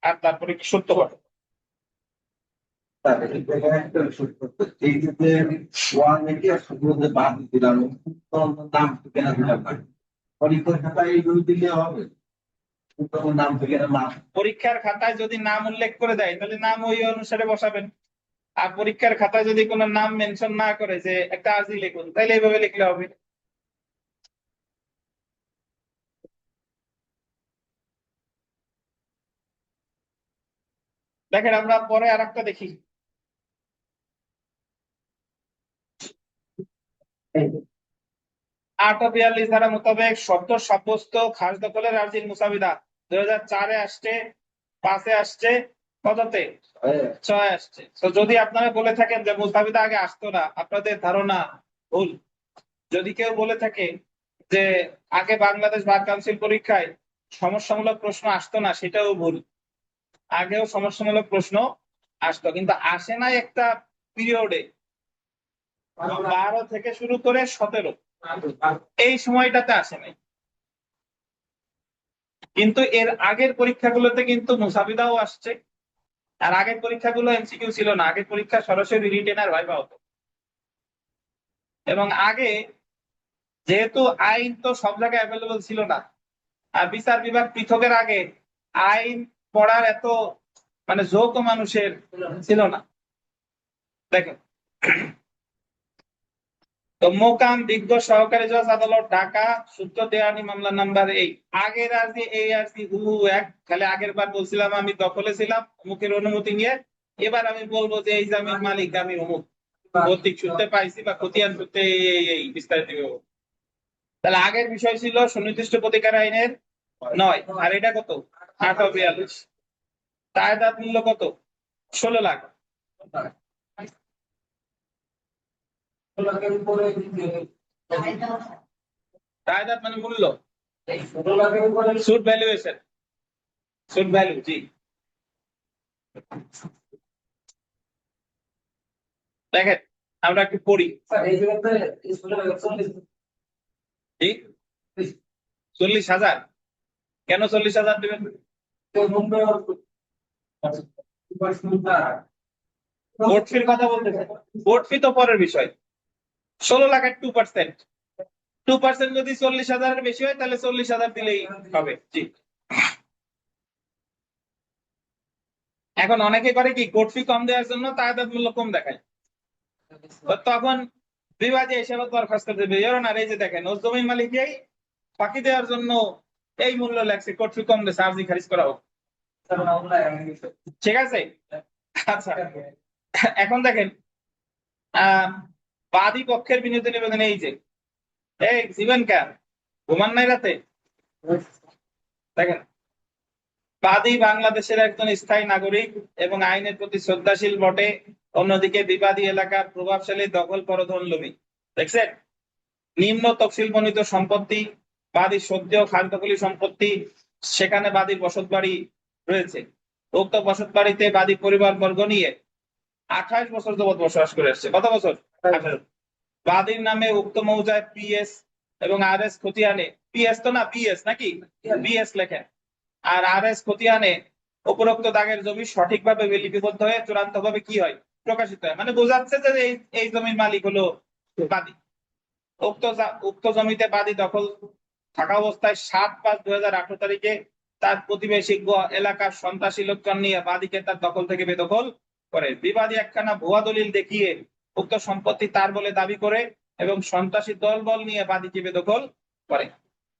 আর তারপরে কি সত্য কথা। এই যে ওয়ান নাকি আর শুধু বাদ দিলাম নাম ঠিকানা দিলাম না, পরীক্ষার খাতায় এইগুলো দিলে হবে? নাম ঠিকানা নাম পরীক্ষার খাতায় যদি নাম উল্লেখ করে দেয় তাহলে নাম ওই অনুসারে বসাবেন। আর পরীক্ষার খাতায় যদি কোনো নাম মেনশন না করে যে একটা আর্জি লিখুন, তাহলে এইভাবে লিখলে হবে। দেখেন আমরা পরে আর একটা দেখি। 842 ধারা মোতাবেক শর্ত সাব্যস্ত খাস দখলের আর্জির মুসাবিদা 2004-এ আসছে, 5-এ আসছে, কততে? 6 আসছে। তো যদি আপনারা বলে থাকেন যে মুসাবিদা আগে আসতো না, আপনাদের ধারণা ভুল। যদি কেউ বলে থাকে যে আগে বাংলাদেশ বার কাউন্সিল পরীক্ষায় সমস্যামূলক প্রশ্ন আসতো না, সেটাও ভুল। আগেও সমস্যামূলক প্রশ্ন আসতো, কিন্তু আসে নাই একটা পিরিয়ডে 12 থেকে শুরু করে 17, এই সময়টাতে আসে নাই। কিন্তু এর আগের পরীক্ষাগুলোতে কিন্তু মুসাবিদাও আসছে। আর আগের পরীক্ষাগুলো এমসিকিউ ছিল না, আগের পরীক্ষা সরাসরি রিটেন আর ভাইভা হতো। এবং আগে যেহেতু আইন তো সব জায়গায় অ্যাভেলেবল ছিল না, আর বিচার বিভাগ পৃথকের আগে আইন পড়ার এত মানে ঝোঁক মানুষের ছিল না। দেখেন, তো মোকাম বিজ্ঞ সহকারী জজ আদালত ঢাকা, সূত্র দেওয়ানি মামলা নাম্বার 8। আগের আরজি এই আরজি হুবহু এক, খালি আগের বার বলছিলাম আমি দখলে ছিলাম অমুকের অনুমতি নিয়ে, এবার আমি বলবো যে এই জামির মালিক আমি অমুক, ভৌতিক সূত্রে পাইছি বা খতিয়ান সূত্রে এই বিস্তারিত বিবরণ। তাহলে আগের বিষয় ছিল সুনির্দিষ্ট প্রতিকার আইনের 9, আর এটা কত? 842। তায়েদাত মূল্য কত? 16 লাখ। তায়েদাত মানে মূল্য, সুট ভ্যালুয়েশন, সুট ভ্যালু। জি, দেখেন আমরা একটু পড়ি। জি, 40,000। কেন 40,000 দেবেন? বোর্ড ফির কথা বলতেছে, বোর্ড ফি তো পরের বিষয়। 16 লাখের 2%, 2% যদি 40,000-এর বেশি হয় তাহলে 40,000 দিলেই হবে। জি, এখন অনেকে করে কি কোর্ট ফি কম দেওয়ার জন্য তাদের মূল্য কম দেখায়, তো তখন বিবাদী হিসেবে দরখাস্ত দেবে, আর এই যে দেখেন ওর জমির মালিকই ফাঁকি দেওয়ার জন্য এই মূল্য লেখছে, কোর্ট ফি কম দিয়েছে, আর্জি খারিজ করা হোক। ঠিক আছে। আচ্ছা, এখন দেখেন বাদী পক্ষের বিনোদন নিবেদন এই যে, এই জীবন কেন ঘুমান নাই রাতে? দেখেন, বাদী বাংলাদেশের একজন স্থায়ী নাগরিক এবং আইনের প্রতি শ্রদ্ধাশীল বটে, অন্যদিকে বিবাদী এলাকার প্রভাবশালী দখল পরধনলোভী। দেখছেন, নিম্ন তফসিল বর্ণিত সম্পত্তি, বাদীর সদ্য খাসদখলি সম্পত্তি, সেখানে বাদীর বসতবাড়ি রয়েছে। উক্ত বসতবাড়িতে বাদী পরিবার বর্গ নিয়ে 28 বছর যাবৎ বসবাস করে আসছে। কত বছর? 28। বাদীর নামে উক্ত মৌজায় পিএস এবং আরএস খতিয়ানে, পিএস তো না পিএস নাকি, পিএস লেখেন, আর আরএস খতিয়ানে উপরোক্ত দাগের জমি সঠিকভাবে লিপিবদ্ধ হয়ে চূড়ান্ত ভাবে কি হয়, প্রকাশিত হয়। মানে বোঝাচ্ছে যে এই জমির মালিক হলো বাদী। উক্ত জমিতে বাদী দখল থাকা অবস্থায় 7/5/2018 তারিখে তার প্রতিবেশী এলাকার সন্ত্রাসী লোকজন নিয়ে বাদীকে তার দখল থেকে বেদখল করে। বিবাদী একখানা ভুয়া দলিল দেখিয়ে উক্ত সম্পত্তি তার বলে দাবি করে এবং সন্ত্রাসী দলবল নিয়ে বাদীকে বেদখল করে।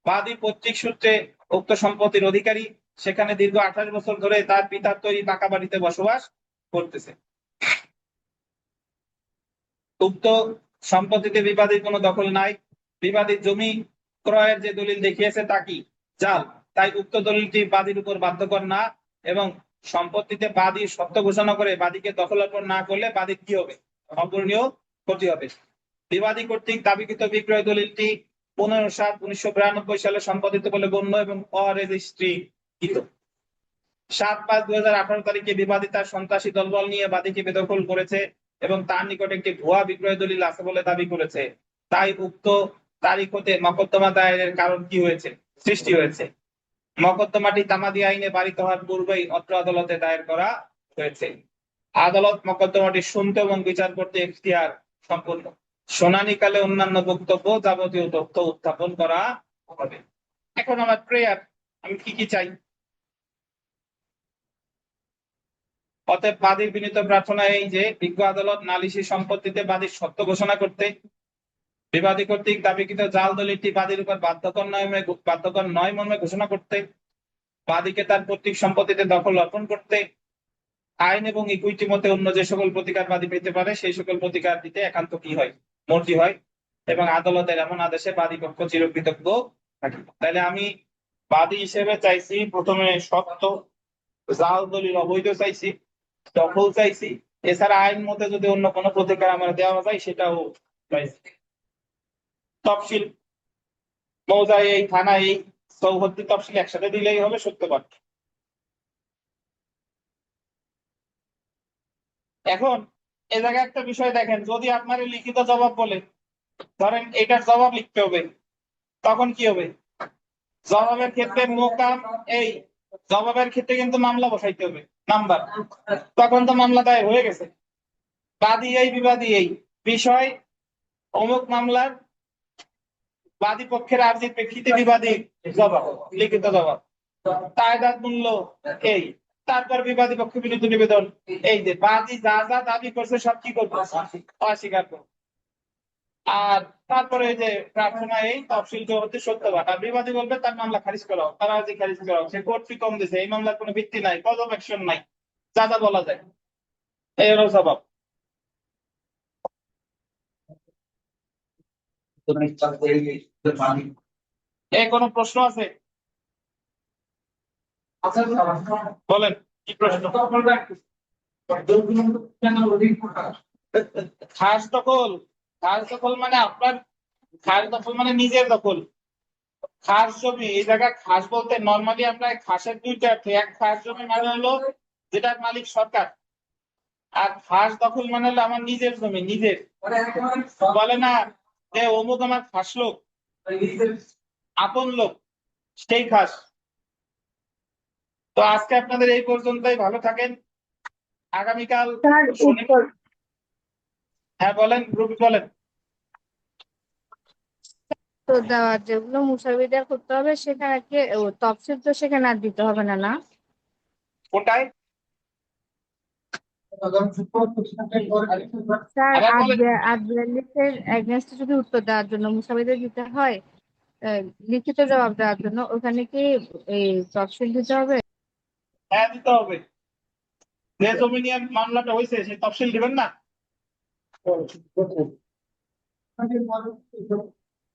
বাদী পৈতৃক সূত্রে উক্ত সম্পত্তির অধিকারী, সেখানে দীর্ঘ 28 বছর ধরে তার পিতার তৈরি পাকা বাড়িতে বসবাস করতেছে। উক্ত সম্পত্তিতে বিবাদীর কোনো দখল নাই। বিবাদীর জমি ক্রয়ের যে দলিল দেখিয়েছে তা কি জাল, তাই উক্ত দলিলটি বাদীর উপর বাধ্যকর না এবং সম্পত্তিতে বাদী সত্য ঘোষণা করে বাদীকে দখলার্পণ না করলে বাদীর কি হবে, অপূরণীয় ক্ষতি হবে। বিবাদী কর্তৃক দাবিকৃত বিক্রয় দলিলটি 15/7/1992 সালে সম্পাদিত বলে গণ্য এবং অরেজিস্ট্রিকৃত। 7/5/2018 তারিখে বিবাদী তার সন্ত্রাসী দলবল নিয়ে বাদীকে বেদখল করেছে এবং তার নিকট একটি ভুয়া বিক্রয় দলিল আছে বলে দাবি করেছে। তাই উক্ত তারিখ হতে মকদ্দমা দায়েরের কারণ কি হয়েছে, সৃষ্টি হয়েছে। মকদ্দমাটি তামাদি আইনে বারিত হওয়ার পূর্বেই অত্র আদালতে দায়ের করা হয়েছে। আদালত মকদ্দমাটি শুনতে এবং বিচার করতে এখতিয়ার সম্পূর্ণ। শুনানিকালে অন্যান্য বক্তব্য যাবতীয় তথ্য উত্থাপন করা হবে। এখন আমার প্রেয়ার, আমি কি চাই? অতএব বাদীর বিনীত প্রার্থনা এই যে বিজ্ঞ আদালত নালিশি সম্পত্তিতে বাদীর সত্য ঘোষণা করতে, বিবাদী কর্তৃক দাবিকৃত জাল দলিলটি বাদীর উপর বাধ্যকর নয় মর্মে ঘোষণা করতে, বাদীকে তার পৈতৃক সম্পত্তিতে দখল অর্পণ করতে, আইন এবং ইকুইটি মতে অন্য যে সকল প্রতিকার বাদী পেতে পারে সেই সকল প্রতিকার দিতে একান্ত কি হয়, মর্জি হয় এবং আদালতের এমন আদেশে বাদী পক্ষ চিরকৃতজ্ঞ থাকে। তাহলে আমি বাদী হিসেবে চাইছি প্রথমে সত্য, জাল দলিল অবৈধ চাইছি, দখল চাইছি, এছাড়া আইন মতে যদি অন্য কোনো প্রতিকার আমার দেওয়া যায় সেটাও চাইছি। তফসিল মৌজায় এই থানায় এই চৌহদ্দি তফসিল একসাথে দিলেই হবে সত্যবাদ। এখন এ জায়গায় একটা বিষয় দেখেন, যদি আপনার লিখিত জবাব বলে, ধরেন এটার জবাব লিখতে হবে, তখন কি হবে? জবাবের ক্ষেত্রে মোকাম এই জবাবের ক্ষেত্রে কিন্তু মামলা বসাইতে হবে নাম্বার, তখন তো মামলা দায়ের হয়ে গেছে। বাদী এই বিবাদী এই বিষয় অমুক মামলার বাদী পক্ষের আর্জির প্রেক্ষিতে বিবাদী জবাব, লিখিত জবাব, তায়দাদ মূল্য এই, তারপর বিবাদী পক্ষ বিরুদ্ধে নিবেদন, এই যে বাদী যা যা দাবি করছে সব কি করবো, অস্বীকার করবো। আর তারপরে এই যে প্রার্থনা এই তফসিল হচ্ছে সত্যবাদ, আর বিবাদী বলবে তার মামলা খারিজ করা হোক, তার আর্জি খারিজ করা হোক, সে কোর্ট ফি কম দিয়েছে, এই মামলার কোনো ভিত্তি নাই, কজ অফ অ্যাকশন নাই, যা যা বলা যায়, এই হলো জবাব। এই কোনো প্রশ্ন আছে? বলেন কি প্রশ্ন? খাস দখল, খাস দখল মানে আপনার, খাস দখল মানে নিজের দখল। খাস জমি, এই জায়গায় খাস বলতে নর্মালি আপনার খাসের দুইটা অর্থ, এক খাস জমি মানে হলো যেটার মালিক সরকার, আর খাস দখল মানে হলো আমার নিজের জমি, নিজের। বলে না যে অমুক আমার খাস লোক, আপন লোক, সেই খাস। তো আজকে আপনাদের এই পর্যন্তই, ভালো থাকেন। আগামীকাল স্যার উত্তর হ্যাঁ বলেন রুবি, বলেন। তো দেওয়ার যেগুলো মুসাবিদা করতে হবে সেখানে কি তফসিল তো সেখানে আর দিতে হবে না, না? কোনটায়? স্যার আবার বলেন। 842-এর এগেনস্টে যদি উত্তর দেওয়ার জন্য মুসাবিদের দিতে হয়, আহ, লিখিত জবাব দেওয়ার জন্য ওখানে কি এই তফসিল দিতে হবে? হ্যাঁ, দিতে হবে। যে জমি নিয়ে মামলাটা হয়েছে সেই তফসিল দিবেন না?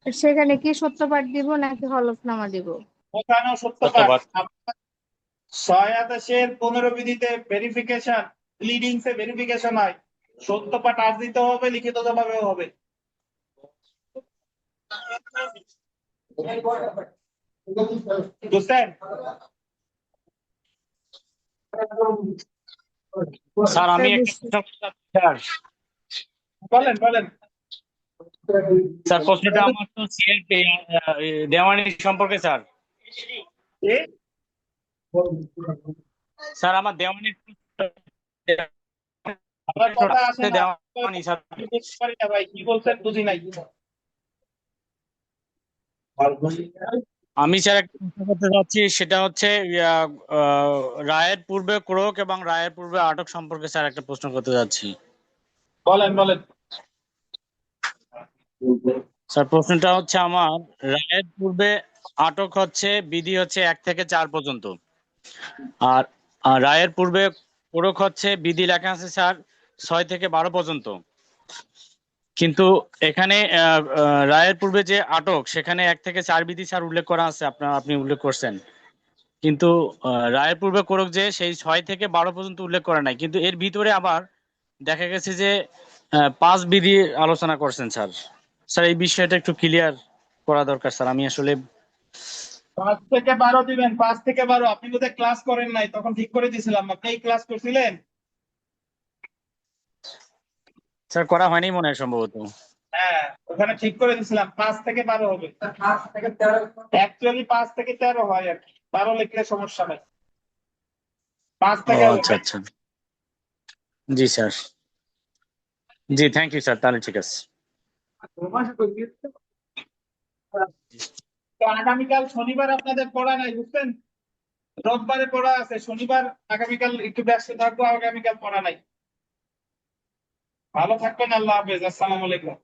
সেখানে কি সত্যপাঠ দিব নাকি হলফনামা দিব? ওখানেও সত্যপাঠ। সহায়তাশের 15 বিধিতে ভেরিফিকেশন, প্লিডিংস এ ভেরিফিকেশন হয়, সত্যপাঠ আজ দিতে হবে, লিখিত জবাবেও হবে। বুঝছেন? স্যার আমি স্যার একটা বুঝছি। প্রশ্ন করতে চাচ্ছি, স্যার। বলেন বলেন। স্যার প্রশ্নটা আমার তো সিএলপি দেওয়ানি সম্পর্কে স্যার। এ? স্যার আমার দেওয়ানি আপনার কথা আসে না। দেওয়ানি স্যার। আমি বুঝতে পারি না ভাই, কি বলছেন বুঝি নাই। আমি স্যার একটা প্রশ্ন করতে চাচ্ছি, সেটা হচ্ছে রায়ের পূর্বে ক্রোক এবং রায়ের পূর্বে আটক সম্পর্কে স্যার একটা প্রশ্ন করতে যাচ্ছি। বলেন বলেন। স্যার প্রশ্নটা হচ্ছে আমার, রায়ের পূর্বে আটক হচ্ছে বিধি হচ্ছে 1 থেকে 4 পর্যন্ত, আর রায়ের পূর্বে ক্রোক হচ্ছে বিধি লেখা আছে স্যার 6 থেকে 12 পর্যন্ত। কিন্তু এখানে রায়ের পূর্বে যে আটক সেখানে 1 থেকে 4 বিধি স্যার উল্লেখ করা আছে, আপনি উল্লেখ করছেন। কিন্তু রায়ের পূর্বে ক্রোক যে সেই 6 থেকে 12 পর্যন্ত উল্লেখ করা নাই, কিন্তু এর ভিতরে আবার দেখা গেছে যে 5 বিধি আলোচনা করছেন স্যার। স্যার এই বিষয়টা একটু ক্লিয়ার করা দরকার স্যার। আমি আসলে 5 থেকে 12 দিবেন, 5 থেকে 12। আপনি বোধহয় ক্লাস করেন নাই, তখন ঠিক করে দিয়েছিলাম। আপনি এই ক্লাস করছিলেন? স্যার করা হয়নি মনে হয় সম্ভবত। হ্যাঁ, ওখানে ঠিক করে দিয়েছিলাম 5 থেকে 12 হবে। অ্যাকচুয়ালি 5 থেকে 13 হয় আর কি, 12 লিখলে সমস্যা নাই। 5 ও থেকে হবে। আচ্ছা আচ্ছা, জি স্যার, জি থ্যাংক ইউ স্যার, তাহলে ঠিক আছে। তো আগামীকাল শনিবার আপনাদের পড়া নাই, বুঝছেন? রোববারে পড়া আছে, শনিবার আগামীকাল একটু ব্যস্ত থাকবো, আগামীকাল পড়া নাই। ভালো থাকবেন, আল্লাহ হাফেজ, আসসালামু আলাইকুম।